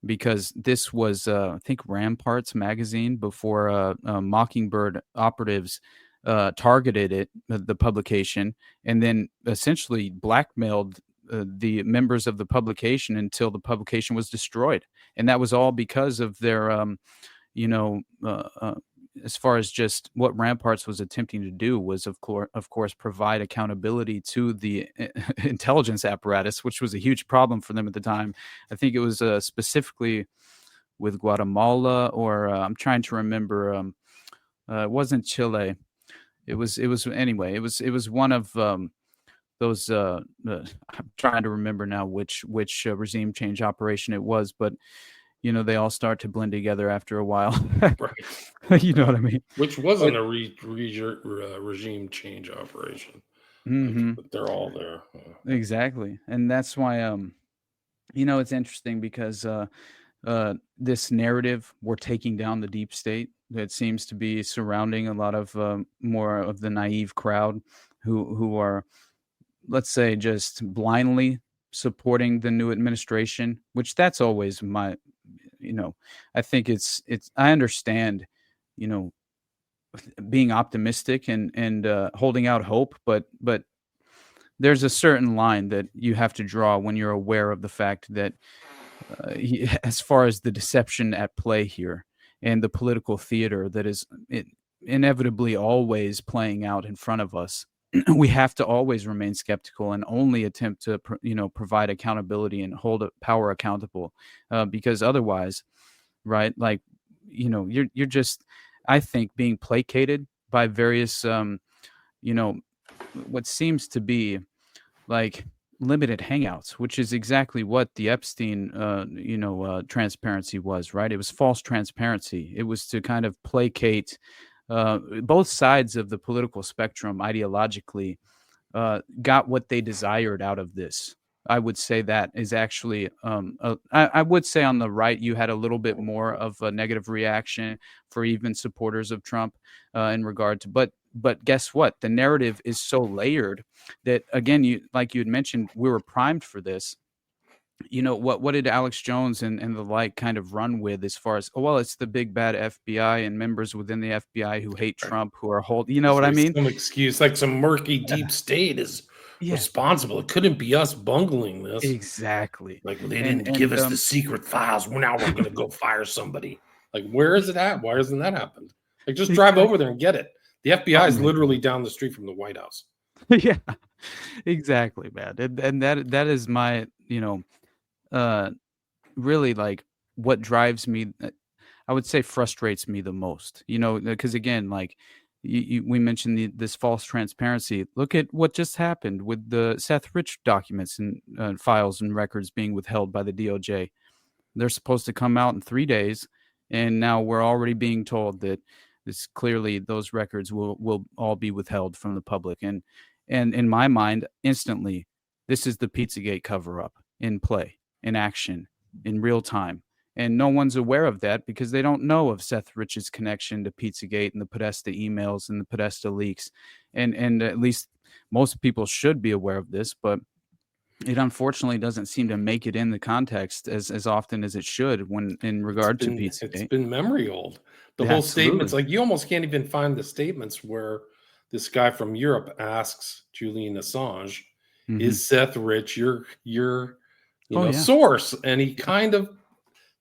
because this was, I think, Ramparts magazine before Mockingbird operatives targeted it, the publication, and then essentially blackmailed the members of the publication until the publication was destroyed. And that was all because of their, as far as just what Ramparts was attempting to do was, of course, provide accountability to the intelligence apparatus, which was a huge problem for them at the time. I think it was specifically with Guatemala, or I'm trying to remember. It wasn't Chile. It was anyway. It was one of those. I'm trying to remember now which regime change operation it was, but they all start to blend together after a while. Right. You know what I mean? Which wasn't a regime change operation. Hmm. But they're all there. Exactly, and that's why it's interesting because this narrative, we're taking down the deep state, that seems to be surrounding a lot of more of the naive crowd who are, let's say, just blindly supporting the new administration, which that's always my, I think it's I understand, you know, being optimistic and holding out hope, but there's a certain line that you have to draw when you're aware of the fact that as far as the deception at play here and the political theater that is inevitably always playing out in front of us, we have to always remain skeptical and only attempt to provide accountability and hold power accountable, because otherwise, right, like, you're just, I think, being placated by various you know what seems to be like limited hangouts, which is exactly what the Epstein, transparency was, right? It was false transparency. It was to kind of placate both sides of the political spectrum ideologically, got what they desired out of this. I would say that is actually, I would say on the right, you had a little bit more of a negative reaction for even supporters of Trump in regard to, but guess what? The narrative is so layered that, again, like you had mentioned, we were primed for this. What did Alex Jones and the like kind of run with as far as, oh, well, it's the big bad FBI and members within the FBI who hate Trump, who are you know what I mean? Some excuse, like some murky deep state is responsible. It couldn't be us bungling this. Exactly. Like, well, they didn't give us the secret files. Now we're going to go fire somebody. Like, where is it at? Why hasn't that happened? Like, just drive over there and get it. The FBI is literally down the street from the White House. Yeah, exactly, man. And that is my, really, like, what drives me, I would say frustrates me the most, because again, like we mentioned this false transparency. Look at what just happened with the Seth Rich documents and files and records being withheld by the DOJ. They're supposed to come out in 3 days, and now we're already being told that this clearly those records will all be withheld from the public. And in my mind, instantly, this is the Pizzagate cover-up in play, in action, in real time. And no one's aware of that because they don't know of Seth Rich's connection to Pizzagate and the Podesta emails and the Podesta leaks. And at least most people should be aware of this, but it unfortunately doesn't seem to make it in the context as often as it should when in regard to Pizzagate. It's been memory old. The whole statements, like, you almost can't even find the statements where this guy from Europe asks Julian Assange, is Seth Rich your source? And he kind of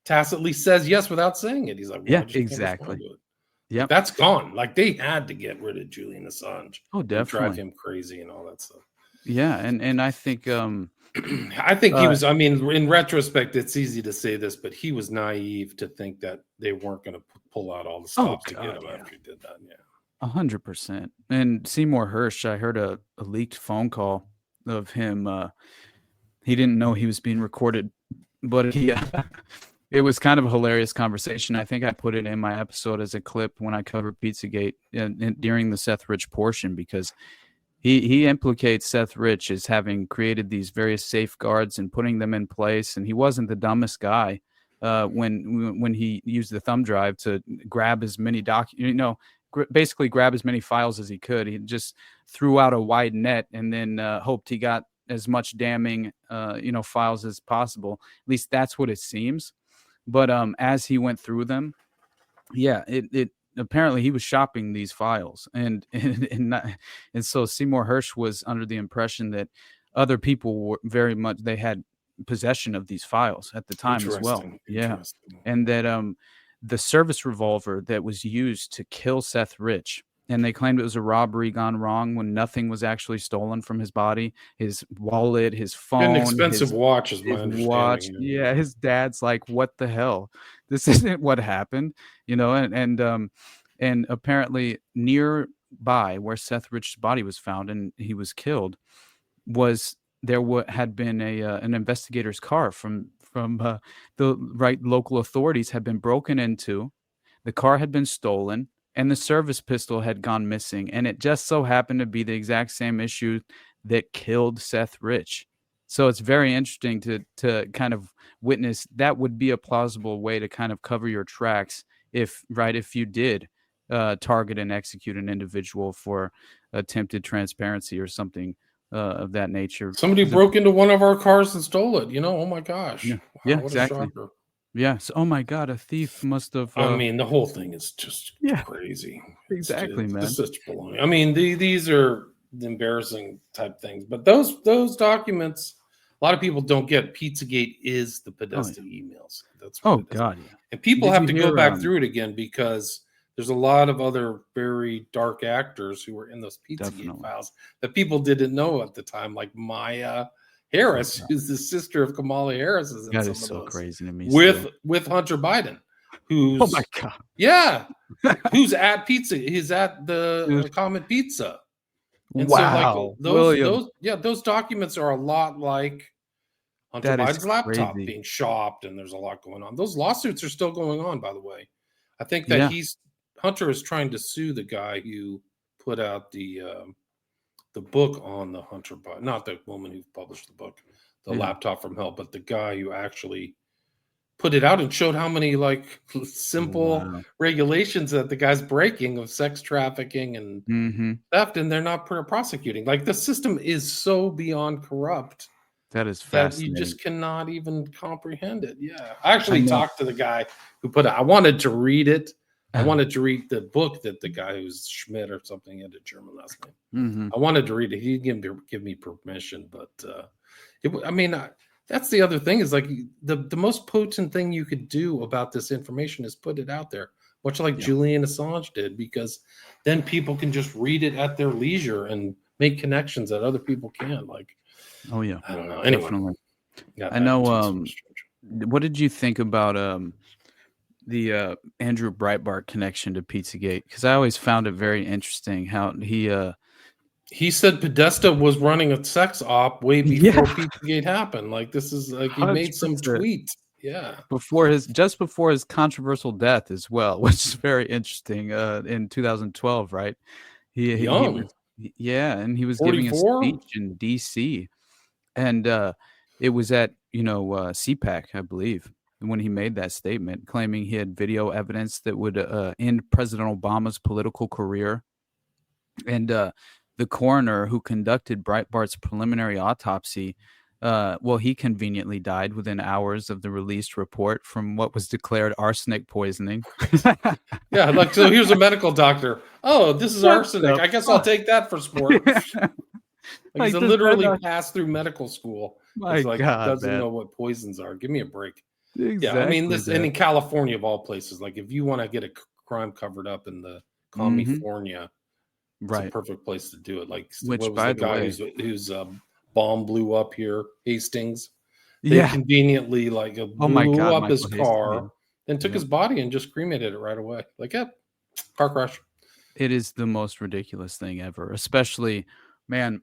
tacitly says yes without saying it. He's like, well, yeah, exactly. Yeah, that's gone. Like, they had to get rid of Julian Assange. Oh, definitely. Drive him crazy and all that stuff. Yeah, and I think I think he was, I mean, in retrospect, it's easy to say this, but he was naive to think that they weren't going to pull out all the stops to get him after he did that. Yeah. 100%. And Seymour Hersh, I heard a leaked phone call of him. He didn't know he was being recorded, but it was kind of a hilarious conversation. I think I put it in my episode as a clip when I covered Pizzagate during the Seth Rich portion, because he implicates Seth Rich as having created these various safeguards and putting them in place. And he wasn't the dumbest guy when he used the thumb drive to grab as many basically grab as many files as he could. He just threw out a wide net and then hoped he got as much damning, files as possible. At least that's what it seems. But as he went through them, it apparently he was shopping these files, and so Seymour Hersh was under the impression that other people were they had possession of these files at the time as well. Yeah, and that the service revolver that was used to kill Seth Rich, and they claimed it was a robbery gone wrong when nothing was actually stolen from his body. His wallet, his phone, an expensive watch, is my understanding. Watch, yeah. His dad's like, "What the hell? This isn't what happened," and apparently nearby where Seth Rich's body was found and he was killed had been an investigator's car from the right local authorities had been broken into. The car had been stolen. and the service pistol had gone missing, and it just so happened to be the exact same issue that killed Seth Rich. So it's very interesting to kind of witness. That would be a plausible way to kind of cover your tracks if you did target and execute an individual for attempted transparency or something of that nature. Somebody broke into one of our cars and stole it. Oh my gosh! Yeah, Wow, yeah, what exactly. a shocker. Yeah. So, oh my God, a thief must have. I mean, the whole thing is just Yeah, crazy. exactly, man. It's such baloney. I mean, these are embarrassing type things, but those documents, a lot of people don't get. Pizzagate is the Podesta emails. That's what it is. God, yeah. And people Did have you to hear, go back through it again because there's a lot of other very dark actors who were in those Pizzagate files that people didn't know at the time, like Maya Harris, who's the sister of Kamala Harris, is in That some is of so those. crazy to me. With Hunter Biden, who's oh my God, yeah, who's at pizza? He's at the Comet Pizza. And wow, so like those documents are a lot like Hunter That is Biden's laptop crazy. being shopped, and there's a lot going on. Those lawsuits are still going on, by the way. I think that Hunter is trying to sue the guy who put out the book on the Hunter Biden, not the woman who published the book, the laptop from hell, but the guy who actually put it out and showed how many like simple regulations that the guy's breaking of sex trafficking and theft, and they're not prosecuting. Like the system is so beyond corrupt. That is That fascinating. you just cannot even comprehend it. Yeah. I actually talked to the guy who put it. I wanted to read it. I wanted to read the book that the guy who's Schmidt or something had a German last name. I wanted to read it. He didn't give me permission, but that's the other thing is like the most potent thing you could do about this information is put it out there, much like Julian Assange did, because then people can just read it at their leisure and make connections that other people can't. Like, oh yeah, I don't know. Anyway, definitely. I know. What did you think about the Andrew Breitbart connection to Pizzagate? Because I always found it very interesting how he said Podesta was running a sex op way before Pizzagate happened. Like this is like he 100%. Made some tweet. Yeah. Before his controversial death as well, which is very interesting. In 2012, right? He was and he was 44? Giving a speech in DC, and it was at CPAC, I believe, when he made that statement, claiming he had video evidence that would end President Obama's political career, and the coroner who conducted Breitbart's preliminary autopsy, he conveniently died within hours of the released report from what was declared arsenic poisoning. Yeah, like, so here's a medical doctor. Oh, this is arsenic. I guess I'll take that for sport. He's literally passed through medical school. My God, doesn't man. know what poisons are. Give me a break. Exactly, yeah, I mean, and in California, of all places, like if you want to get a crime covered up in the California, it's a perfect place to do it. Like, which, what was by the guy whose bomb blew up here, Hastings? They conveniently blew up his car and took his body and just cremated it right away. Like, car crash. It is the most ridiculous thing ever. Especially, man,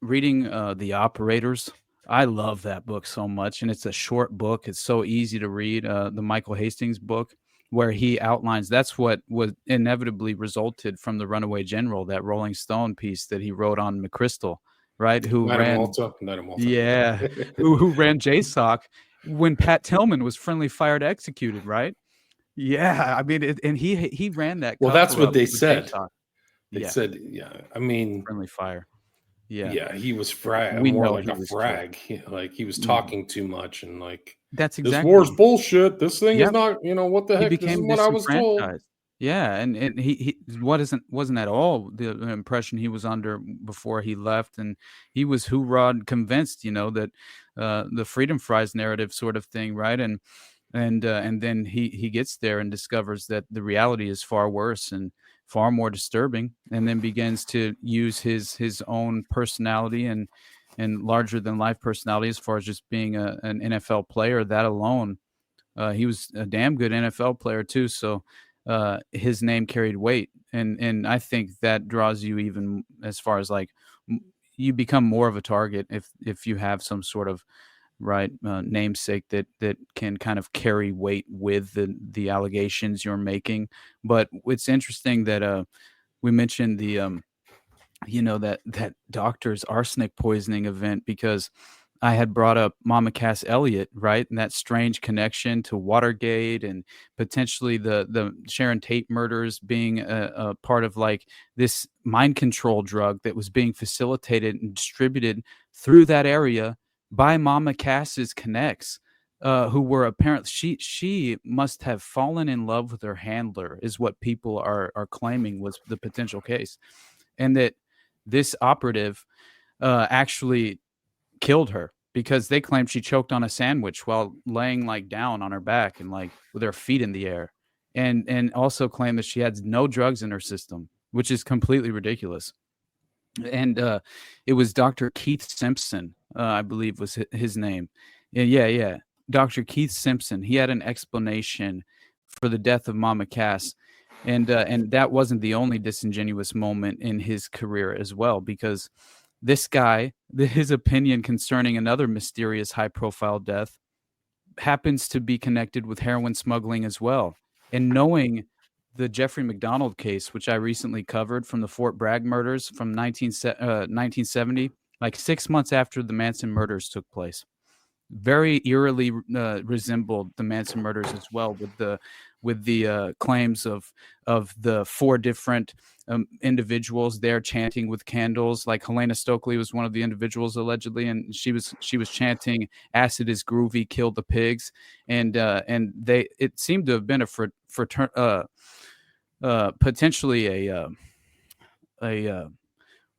reading The Operators. I love that book so much, and it's a short book. It's so easy to read. The Michael Hastings book, where he outlines that's what was inevitably resulted from the Runaway General, that Rolling Stone piece that he wrote on McChrystal, right? Who ran JSOC when Pat Tillman was friendly fire to executed, right? Yeah, I mean, and he ran that. Well, that's what they said. JSOC. They said, I mean, friendly fire. Yeah, he was more like a frag. He was talking too much, and that's exactly, this war's bullshit. This thing is not, what the heck? This is what I was told. Yeah, and he wasn't at all the impression he was under before he left, and he was hoorah convinced, that the freedom fries narrative sort of thing, right? And then he gets there and discovers that the reality is far worse and far more disturbing, and then begins to use his own personality and larger than life personality as far as just being an NFL player. That alone, he was a damn good NFL player too. So his name carried weight, and I think that draws you even as far as you become more of a target if you have some sort of right? Namesake that can kind of carry weight with the allegations you're making. But it's interesting that we mentioned the that doctor's arsenic poisoning event, because I had brought up Mama Cass Elliott, right? And that strange connection to Watergate and potentially the Sharon Tate murders being a part of like this mind control drug that was being facilitated and distributed through that area by Mama Cass's connects, who were apparently she must have fallen in love with her handler, is what people are claiming was the potential case, and that this operative actually killed her because they claimed she choked on a sandwich while laying like down on her back and like with her feet in the air, and also claimed that she had no drugs in her system, which is completely ridiculous. And it was Dr. Keith Simpson, I believe was his name. Yeah, Dr. Keith Simpson. He had an explanation for the death of Mama Cass. And that wasn't the only disingenuous moment in his career as well, because this guy, his opinion concerning another mysterious high-profile death happens to be connected with heroin smuggling as well. And knowing the Jeffrey McDonald case, which I recently covered from the Fort Bragg murders from 1970, like 6 months after the Manson murders took place, very eerily resembled the Manson murders as well, with the claims of the 4 different individuals there chanting with candles. Like Helena Stokely was one of the individuals allegedly, and she was chanting "Acid is groovy, kill the pigs," and it seemed to have been potentially a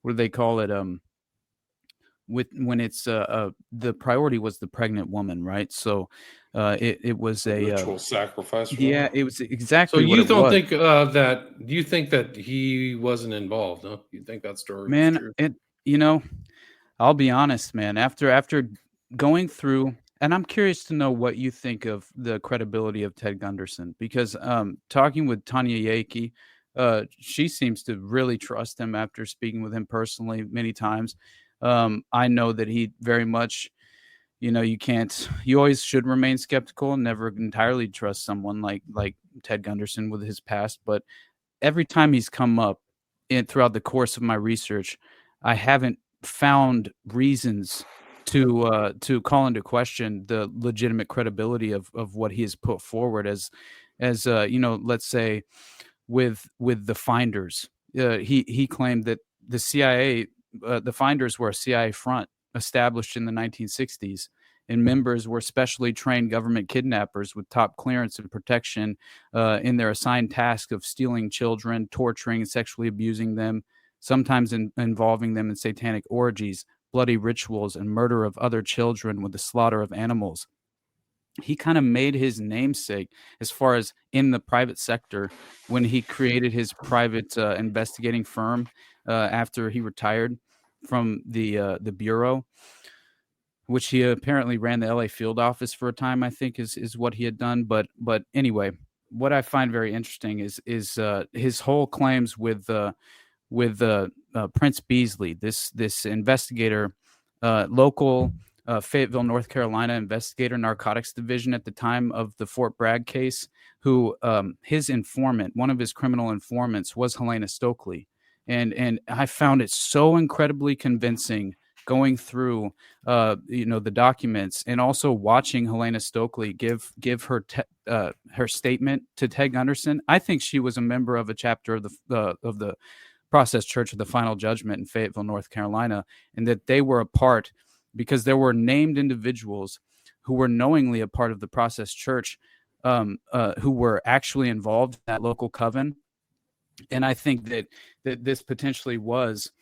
what do they call it? When it's the priority was the pregnant woman, right? So it was a ritual sacrifice. Yeah, it was exactly. So what you it don't was. think that? Do you think that he wasn't involved? Huh? You think that story was true? Man, I'll be honest, man. After going through, and I'm curious to know what you think of the credibility of Ted Gunderson, because talking with Tanya Yaki, she seems to really trust him after speaking with him personally many times. I know that he very much, you always should remain skeptical and never entirely trust someone like Ted Gunderson with his past. But every time he's come up throughout the course of my research, I haven't found reasons to call into question the legitimate credibility of what he has put forward as let's say with the finders. He claimed that the CIA, the finders were a CIA front established in the 1960s, and members were specially trained government kidnappers with top clearance and protection in their assigned task of stealing children, torturing and sexually abusing them, sometimes involving them in satanic orgies, bloody rituals, and murder of other children with the slaughter of animals. He kind of made his namesake as far as in the private sector when he created his private investigating firm after he retired from the bureau, which he apparently ran the LA field office for a time, I think is what he had done. But anyway, what I find very interesting is his whole claims with Prince Beasley, this investigator, local Fayetteville, North Carolina investigator, narcotics division at the time of the Fort Bragg case, who his informant, one of his criminal informants, was Helena Stokely. And I found it so incredibly convincing going through the documents, and also watching Helena Stokely give her statement to Ted Gunderson. I think she was a member of a chapter of the Process Church of the Final Judgment in Fayetteville, North Carolina, and that they were a part, because there were named individuals who were knowingly a part of the Process Church, who were actually involved in that local coven. And I think that this potentially was,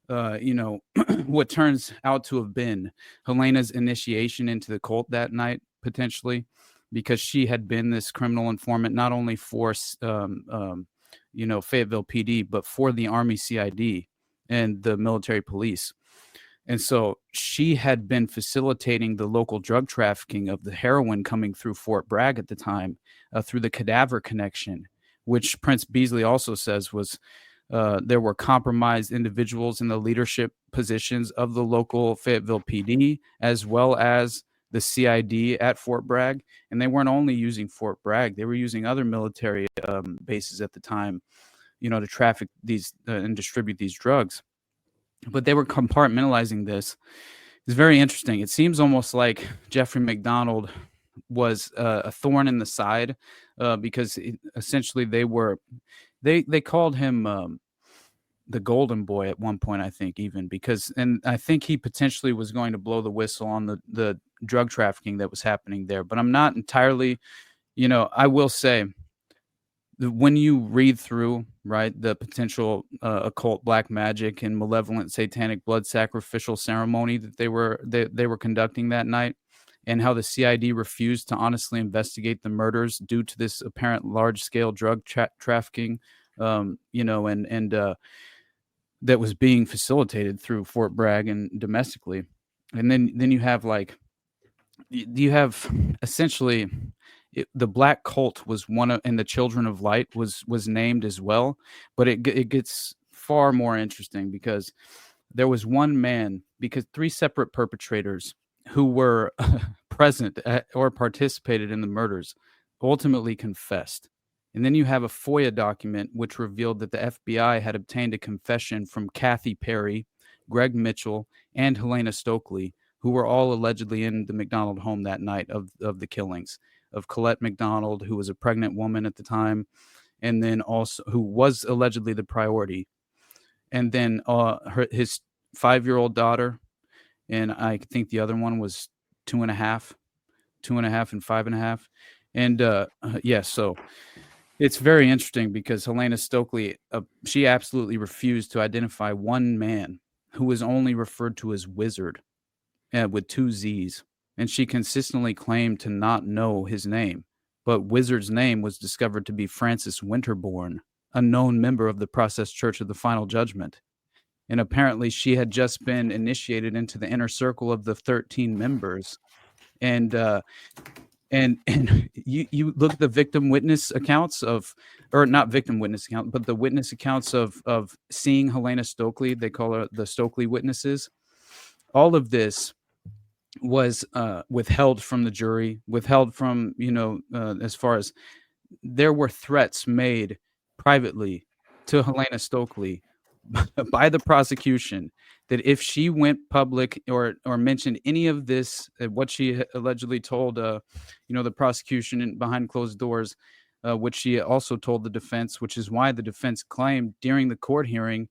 what turns out to have been Helena's initiation into the cult that night, potentially, because she had been this criminal informant, not only for, Fayetteville PD, but for the Army CID and the military police. And so she had been facilitating the local drug trafficking of the heroin coming through Fort Bragg at the time, through the cadaver connection, which Prince Beasley also says was there were compromised individuals in the leadership positions of the local Fayetteville PD, as well as the CID at Fort Bragg, and they weren't only using Fort Bragg; they were using other military bases at the time, to traffic these and distribute these drugs. But they were compartmentalizing this. It's very interesting. It seems almost like Jeffrey McDonald was a thorn in the side, because essentially they called him the Golden Boy at one point, I think, even and I think he potentially was going to blow the whistle on the drug trafficking that was happening there. But I'm not entirely, I will say that when you read through, right, the potential occult black magic and malevolent satanic blood sacrificial ceremony that they were conducting that night, and how the CID refused to honestly investigate the murders due to this apparent large-scale drug trafficking, that was being facilitated through Fort Bragg and domestically. And then you have essentially the Black Cult was one of, and the Children of Light was named as well. But it gets far more interesting because there was one man, because 3 separate perpetrators who were present or participated in the murders ultimately confessed. And then you have a FOIA document which revealed that the FBI had obtained a confession from Kathy Perry, Greg Mitchell, and Helena Stokely, who were all allegedly in the McDonald home that night of the killings of Colette McDonald, who was a pregnant woman at the time, and then also who was allegedly the priority. And then his 5-year-old daughter, and I think the other one was 2.5 and 5.5. And so it's very interesting because Helena Stokely, she absolutely refused to identify one man who was only referred to as Wizard, with 2 Z's. And she consistently claimed to not know his name. But Wizard's name was discovered to be Francis Winterbourne, a known member of the Process Church of the Final Judgment. And apparently she had just been initiated into the inner circle of the 13 members. And you look at the victim witness accounts not victim witness account, but the witness accounts of seeing Helena Stokely. They call her the Stokely witnesses. All of this was withheld from the jury, withheld from, as far as there were threats made privately to Helena Stokely by the prosecution that if she went public or mentioned any of this, what she allegedly told, the prosecution behind closed doors, which she also told the defense, which is why the defense claimed during the court hearing,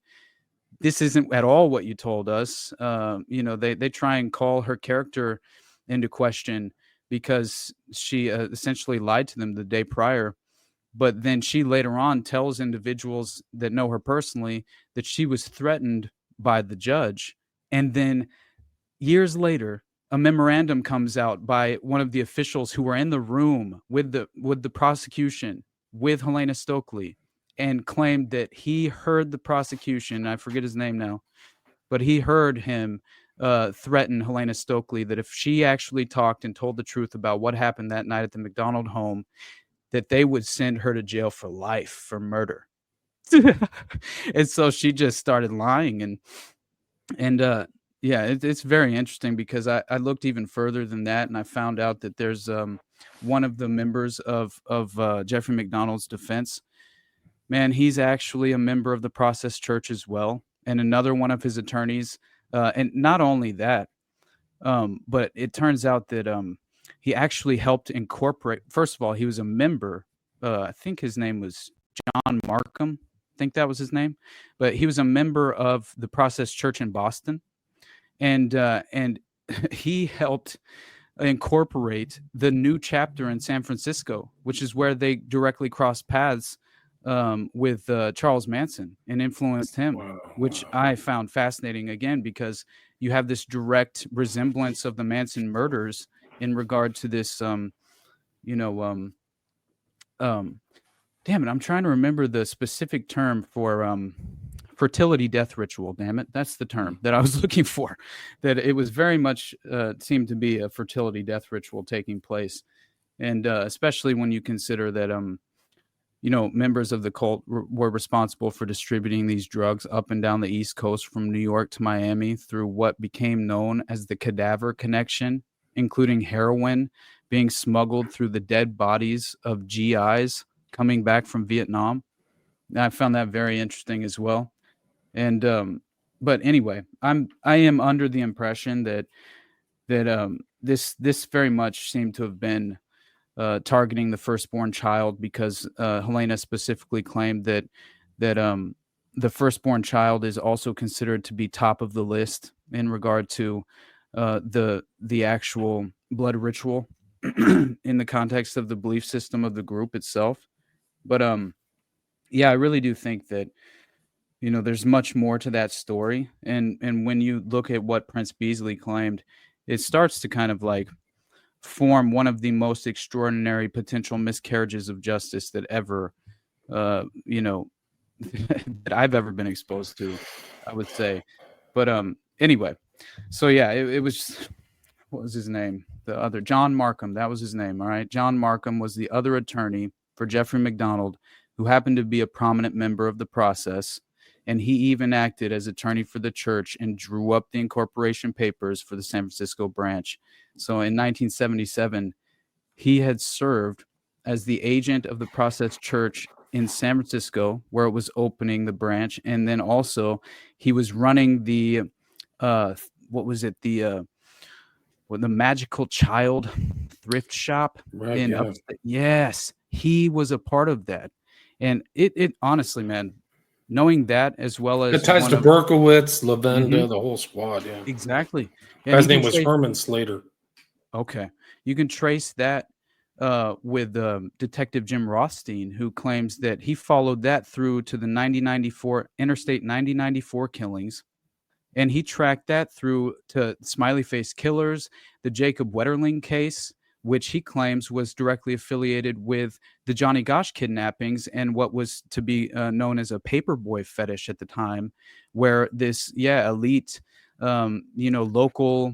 this isn't at all what you told us. They try and call her character into question because she essentially lied to them the day prior. But then she later on tells individuals that know her personally that she was threatened by the judge. And then years later, a memorandum comes out by one of the officials who were in the room with the prosecution, with Helena Stokely, and claimed that he heard the prosecution. I forget his name now, but he heard him threaten Helena Stokely that if she actually talked and told the truth about what happened that night at the McDonald home, that they would send her to jail for life for murder. And so she just started lying. It's very interesting because I looked even further than that, and I found out that there's one of the members of Jeffrey McDonald's defense. Man, he's actually a member of the Process Church as well, and another one of his attorneys. And not only that, but it turns out that he actually helped incorporate. First of all, he was a member. I think his name was John Markham. I think that was his name. But he was a member of the Process Church in Boston, and he helped incorporate the new chapter in San Francisco, which is where they directly crossed paths with Charles Manson and influenced him, which I found fascinating again because you have this direct resemblance of the Manson murders in regard to this, damn it, I'm trying to remember the specific term for fertility death ritual. Damn it, that's the term that I was looking for. That it was very much seemed to be a fertility death ritual taking place, and especially when you consider that members of the cult were responsible for distributing these drugs up and down the East Coast from New York to Miami through what became known as the Cadaver Connection including heroin being smuggled through the dead bodies of GIs coming back from Vietnam. And I found that very interesting as well. And but anyway, I am under the impression that this very much seemed to have been targeting the firstborn child, because Helena specifically claimed that the firstborn child is also considered to be top of the list in regard to the actual blood ritual in the context of the belief system of the group itself. But yeah, I really do think that, you know, there's much more to that story. And when you look at what Prince Beasley claimed, it starts to kind of like form one of the most extraordinary potential miscarriages of justice that ever, you know, that I've ever been exposed to, I would say. But anyway, so yeah, it was, what was his name? The other, John Markham, that was his name. All right. John Markham was the other attorney for Jeffrey McDonald, who happened to be a prominent member of the process. And he even acted as attorney for the church and drew up the incorporation papers for the San Francisco branch. So in 1977, he had served as the agent of the Process Church in San Francisco, where it was opening the branch. And then also he was running the, what was it? The Magical Child thrift shop in upstate. Yes, he was a part of that. And it honestly, man, knowing that, as well as it ties to Berkowitz, Lavenda, the whole squad. Yeah, exactly. Yeah, his name was Herman Slater. Okay, you can trace that with Detective Jim Rothstein, who claims that he followed that through to the Interstate 9094 killings, and he tracked that through to Smiley Face Killers, the Jacob Wetterling case, which he claims was directly affiliated with the Johnny Gosch kidnappings and what was to be known as a paperboy fetish at the time, where this, elite, local,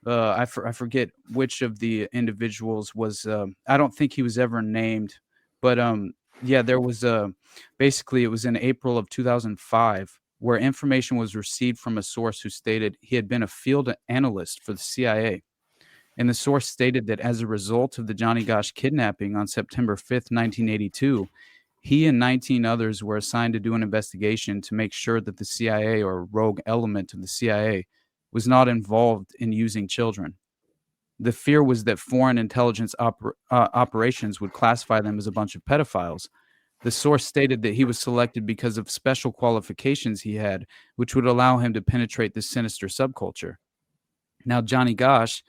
I forget which of the individuals was, I don't think he was ever named, but there was basically it was in April of 2005 where information was received from a source who stated he had been a field analyst for the CIA. And the source stated that as a result of the Johnny Gosch kidnapping on September 5th, 1982, he and 19 others were assigned to do an investigation to make sure that the CIA, or a rogue element of the CIA, was not involved in using children. The fear was that foreign intelligence operations would classify them as a bunch of pedophiles. The source stated that he was selected because of special qualifications he had, which would allow him to penetrate this sinister subculture. Now, Johnny Gosch,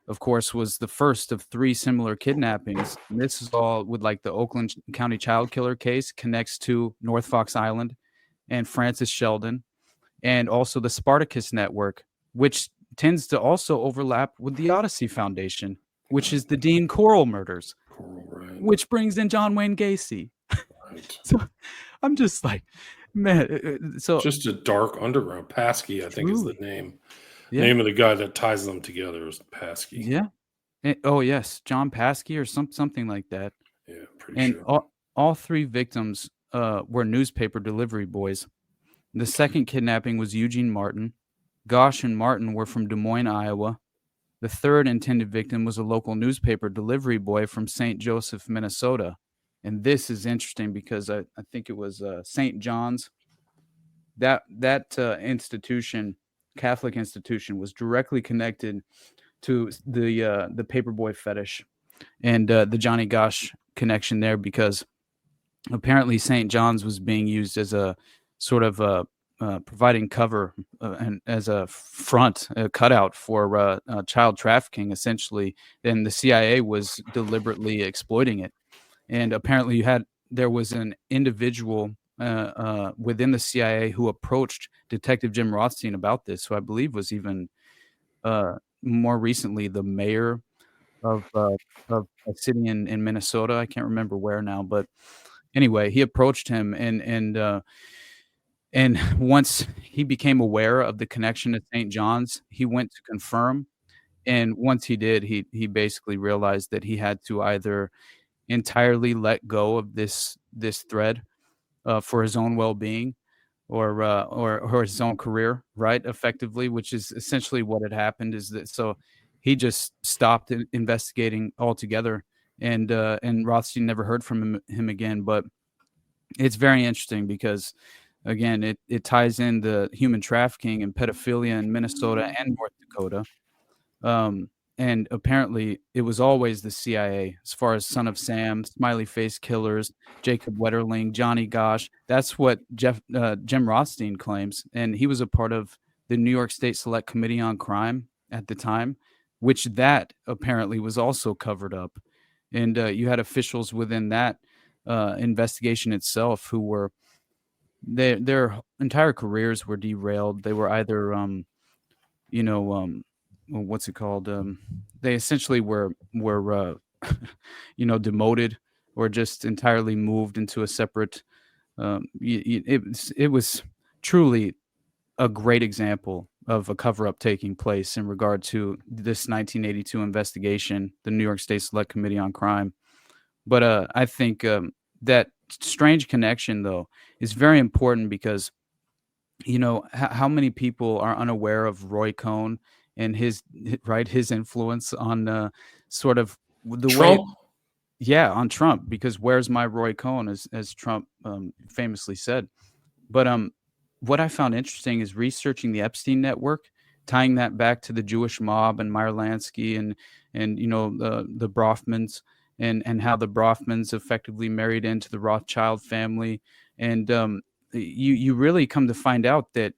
of course, was the first of 3 similar kidnappings. And this is all with like the Oakland County child killer case connects to North Fox Island and Francis Sheldon, and also the Spartacus Network, which tends to also overlap with the Odyssey Foundation, which is the Dean Corll murders, which brings in John Wayne Gacy. Right. So I'm just like, man. So just a dark underground. Paskey, I think, is the name. Yeah. Name of the guy that ties them together is Paskey. Yeah. Oh yes, John Paskey or something like that. Yeah, pretty sure. And all 3 victims were newspaper delivery boys. The second kidnapping was Eugene Martin. Gosch and Martin were from Des Moines, Iowa. The third intended victim was a local newspaper delivery boy from St. Joseph, Minnesota. And this is interesting because I think it was St. John's. That institution, Catholic institution, was directly connected to the paperboy fetish and the Johnny Gosch connection there, because apparently St. John's was being used as a sort of providing cover and as a front, a cutout for child trafficking, essentially. And the CIA was deliberately exploiting it. And apparently there was an individual within the CIA who approached Detective Jim Rothstein about this, who I believe was even more recently the mayor of a city in Minnesota. I can't remember where now, but anyway, he approached him, and once he became aware of the connection to St. John's, he went to confirm. And once he did, he basically realized that he had to either entirely let go of this thread for his own well-being, or his own career, right? Effectively, which is essentially what had happened. Is that so? he just stopped investigating altogether, and Rothstein never heard from him again. But it's very interesting because, again, it ties in the human trafficking and pedophilia in Minnesota and North Dakota. And apparently it was always the CIA, as far as Son of Sam, Smiley Face Killers, Jacob Wetterling, Johnny Gosh. That's what Jim Rothstein claims. And he was a part of the New York State Select Committee on Crime at the time, which that apparently was also covered up. And you had officials within that investigation itself who were, their entire careers were derailed. They were either, what's it called? They essentially were demoted or just entirely moved into a separate. It was truly a great example of a cover-up taking place in regard to this 1982 investigation, the New York State Select Committee on Crime. But I think that strange connection, though, is very important because, how many people are unaware of Roy Cohn and his influence on sort of the Trump? way, on Trump, because where's my Roy Cohn, as Trump famously said. But what I found interesting is researching the Epstein network, tying that back to the Jewish mob and Meyer Lansky and the Brofmans and how the Brofmans effectively married into the Rothschild family. And you really come to find out that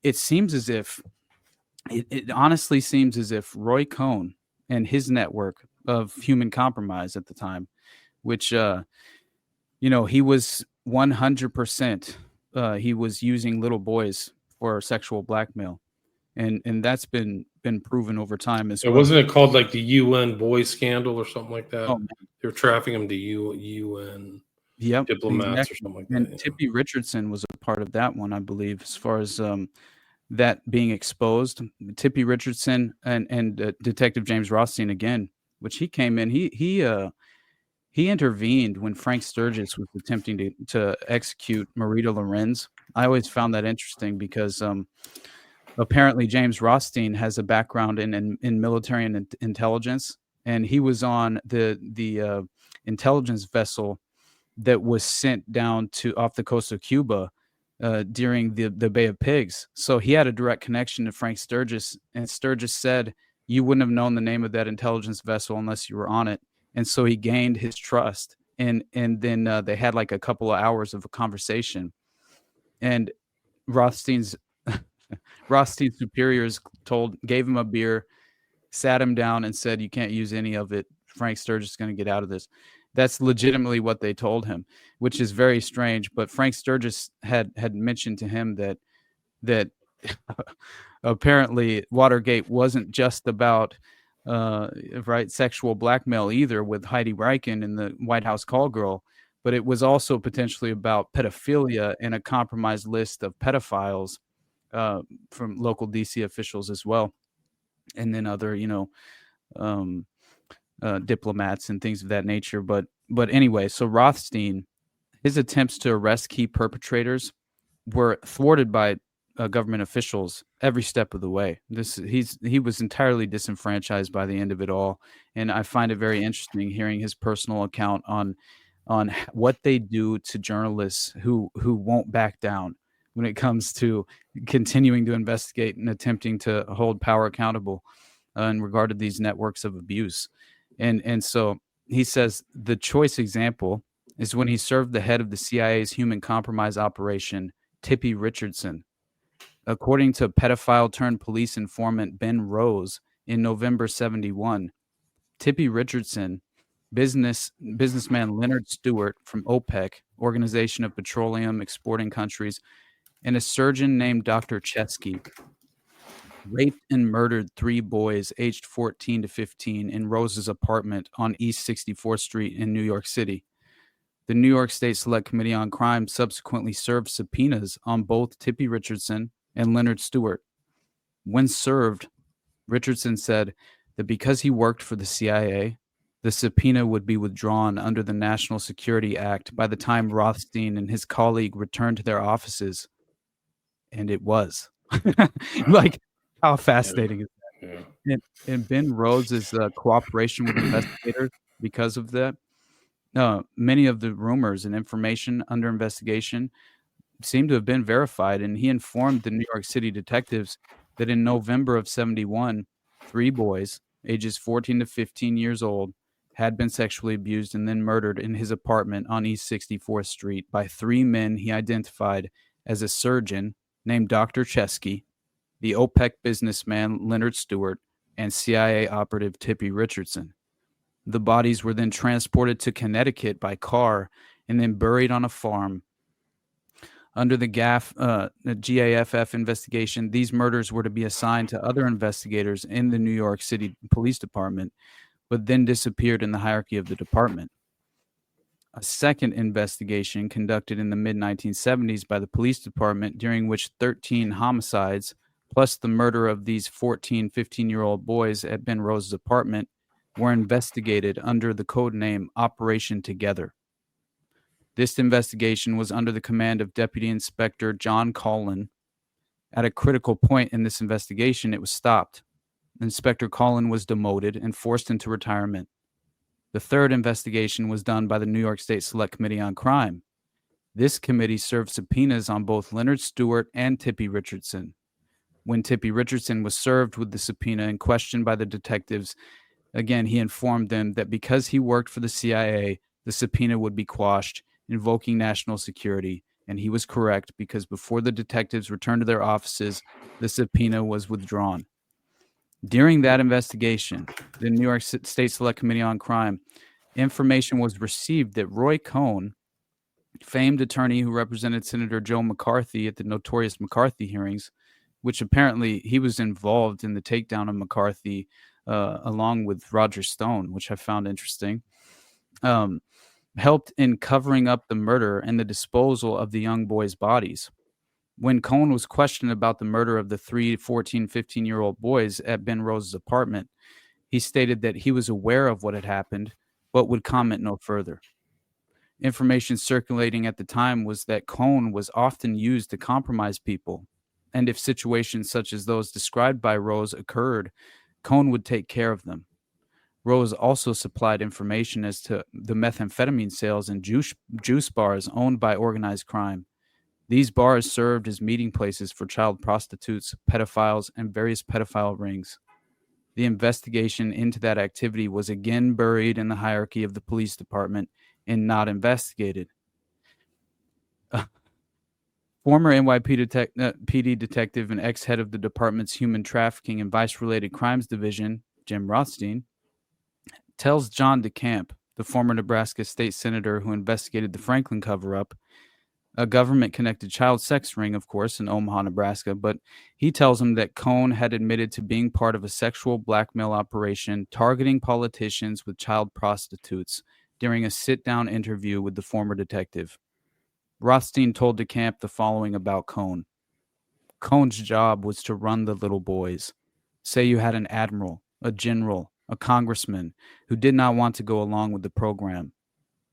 it seems as if it honestly seems as if Roy Cohn and his network of human compromise at the time, which he was 100%. He was using little boys for sexual blackmail, and that's been proven over time as well. Wasn't it called like the UN boy scandal or something like that? Oh, man. They were trafficking them to UN diplomats or something like that. And Tippy Richardson was a part of that one, I believe, as far as that being exposed. Tippy Richardson and Detective James Rothstein again, which he came in. He intervened when Frank Sturgis was attempting to execute Marita Lorenz. I always found that interesting because apparently James Rothstein has a background in military and intelligence, and he was on the intelligence vessel that was sent down off the coast of Cuba during the Bay of Pigs. So he had a direct connection to Frank Sturgis, and Sturgis said, you wouldn't have known the name of that intelligence vessel unless you were on it. And so he gained his trust, and then they had like a couple of hours of a conversation, and Rothstein's superiors gave him a beer, sat him down, and said, you can't use any of it. Frank Sturgis is going to get out of this. That's legitimately what they told him, which is very strange. But Frank Sturgis had mentioned to him that apparently Watergate wasn't just about sexual blackmail either, with Heidi Reichen and the White House call girl, but it was also potentially about pedophilia and a compromised list of pedophiles from local DC officials as well, and then other diplomats and things of that nature. But anyway, so Rothstein, his attempts to arrest key perpetrators were thwarted by government officials every step of the way. He was entirely disenfranchised by the end of it all, and I find it very interesting hearing his personal account on what they do to journalists who won't back down when it comes to continuing to investigate and attempting to hold power accountable in regard to these networks of abuse. And so he says the choice example is when he served the head of the CIA's human compromise operation, Tippy Richardson. According to pedophile-turned-police informant Ben Rose in November 1971, Tippy Richardson, businessman Leonard Stewart from OPEC, Organization of Petroleum Exporting Countries, and a surgeon named Dr. Chesky, raped and murdered 3 boys aged 14 to 15 in Rose's apartment on East 64th Street in New York City. The New York State Select Committee on Crime subsequently served subpoenas on both Tippy Richardson and Leonard Stewart. When served, Richardson said that because he worked for the CIA, the subpoena would be withdrawn under the National Security Act by the time Rothstein and his colleague returned to their offices. And it was. Like, how fascinating is that? Yeah. And Ben Rhodes' cooperation with investigators because of that. Many of the rumors and information under investigation seem to have been verified, and he informed the New York City detectives that in November of 71, 3 boys, ages 14 to 15 years old, had been sexually abused and then murdered in his apartment on East 64th Street by 3 men he identified as a surgeon named Dr. Chesky, the OPEC businessman Leonard Stewart, and CIA operative Tippy Richardson. The bodies were then transported to Connecticut by car and then buried on a farm. Under the GAFF investigation, these murders were to be assigned to other investigators in the New York City Police Department, but then disappeared in the hierarchy of the department. A second investigation conducted in the mid-1970s by the police department, during which 13 homicides, plus the murder of these 14, 15-year-old boys at Ben Rose's apartment, were investigated under the code name Operation Together. This investigation was under the command of Deputy Inspector John Collin. At a critical point in this investigation, it was stopped. Inspector Collin was demoted and forced into retirement. The third investigation was done by the New York State Select Committee on Crime. This committee served subpoenas on both Leonard Stewart and Tippy Richardson. When Tippy Richardson was served with the subpoena and questioned by the detectives, again, he informed them that because he worked for the CIA, the subpoena would be quashed, invoking national security, and he was correct because before the detectives returned to their offices, the subpoena was withdrawn. During that investigation, the New York State Select Committee on Crime, information was received that Roy Cohn, famed attorney who represented Senator Joe McCarthy at the notorious McCarthy hearings, which apparently he was involved in the takedown of McCarthy along with Roger Stone, which I found interesting, helped in covering up the murder and the disposal of the young boys' bodies. When Cohn was questioned about the murder of the 3, 14, 15-year-old boys at Ben Rose's apartment, he stated that he was aware of what had happened, but would comment no further. Information circulating at the time was that Cohn was often used to compromise people, and if situations such as those described by Rose occurred, Cohn would take care of them. Rose also supplied information as to the methamphetamine sales in juice bars owned by organized crime. These bars served as meeting places for child prostitutes, pedophiles, and various pedophile rings. The investigation into that activity was again buried in the hierarchy of the police department and not investigated. Former NYPD detective and ex-head of the department's Human Trafficking and Vice-Related Crimes Division, Jim Rothstein, tells John DeCamp, the former Nebraska state senator who investigated the Franklin cover-up, a government-connected child sex ring, of course, in Omaha, Nebraska, but he tells him that Cohn had admitted to being part of a sexual blackmail operation targeting politicians with child prostitutes during a sit-down interview with the former detective. Rothstein told DeCamp the following about Cohn. Cohn's job was to run the little boys. Say you had an admiral, a general, a congressman who did not want to go along with the program.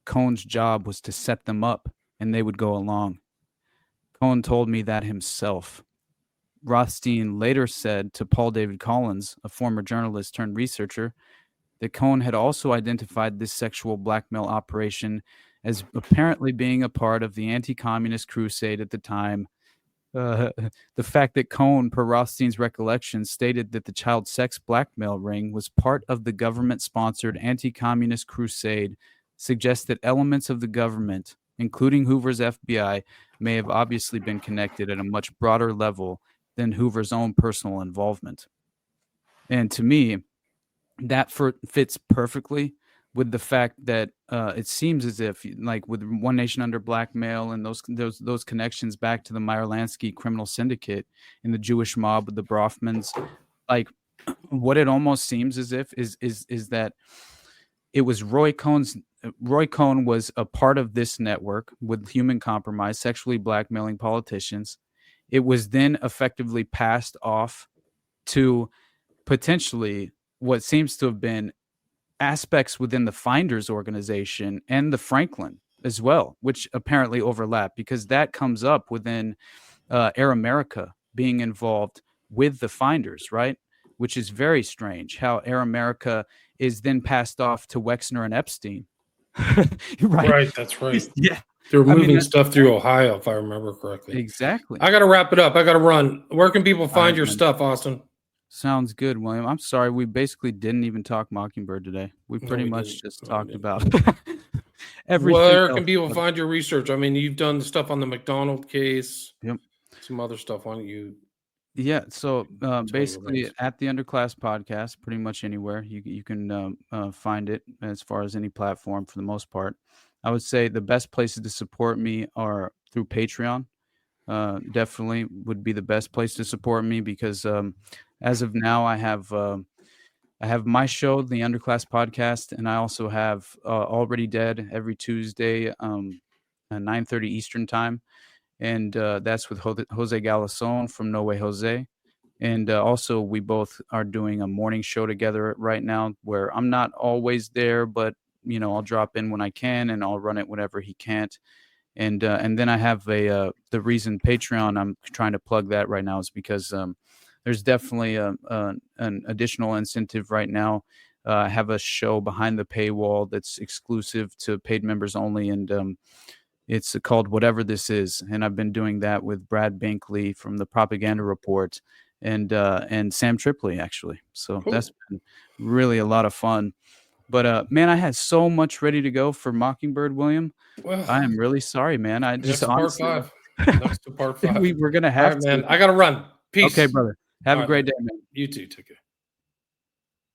Cohn's job was to set them up, and they would go along. Cohn told me that himself. Rothstein later said to Paul David Collins, a former journalist turned researcher, that Cohn had also identified this sexual blackmail operation as apparently being a part of the anti-communist crusade at the time. The fact that Cohn, per Rothstein's recollection, stated that the child sex blackmail ring was part of the government-sponsored anti-communist crusade suggests that elements of the government, including Hoover's FBI, may have obviously been connected at a much broader level than Hoover's own personal involvement. And to me, that fits perfectly with the fact that it seems as if, like with One Nation Under Blackmail and those connections back to the Meyer Lansky criminal syndicate and the Jewish mob with the Brofmans, like what it almost seems as if is that it was Roy Cohn was a part of this network with human compromise, sexually blackmailing politicians. It was then effectively passed off to potentially what seems to have been aspects within the Finders organization and the Franklin as well, which apparently overlap because that comes up within Air America being involved with the Finders, right? which is very strange. How Air America is then passed off to Wexner and Epstein. Right, that's right. Yeah. They're moving that's stuff through Ohio, if I remember correctly. Exactly. I got to wrap it up. I got to run. Where can people find your man. stuff, Austin? Sounds good, William. I'm sorry. We basically didn't even talk Mockingbird today. We pretty we much didn't. just No, we talked didn't. about everything. Where can else. people find your research? I mean, you've done stuff on the McDonald case. Yep. Some other stuff. Why don't you? Yeah. So basically, links. at the Underclass Podcast, pretty much anywhere you can find it as far as any platform for the most part. I would say the best places to support me are through Patreon. Definitely would be the best place to support me because as of now, I have my show, the Underclass Podcast, and I also have Already Dead every Tuesday at 9:30 Eastern time, and that's with Jose Galison from No Way Jose. And also, we both are doing a morning show together right now where I'm not always there, but I'll drop in when I can, and I'll run it whenever he can't. And then I have the reason Patreon I'm trying to plug that right now is because there's definitely an additional incentive right now. I have a show behind the paywall that's exclusive to paid members only, and it's called Whatever This Is. And I've been doing that with Brad Binkley from the Propaganda Report and Sam Tripoli, actually. So Cool. That's been really a lot of fun. But man, I had so much ready to go for Mockingbird, William. Well, I am really sorry, man. I just next to honestly, part 5. Next to part 5. we were gonna All have right, to. man. I got to run. Peace. Okay, brother. Have All a right, great day, man. You too. Take care.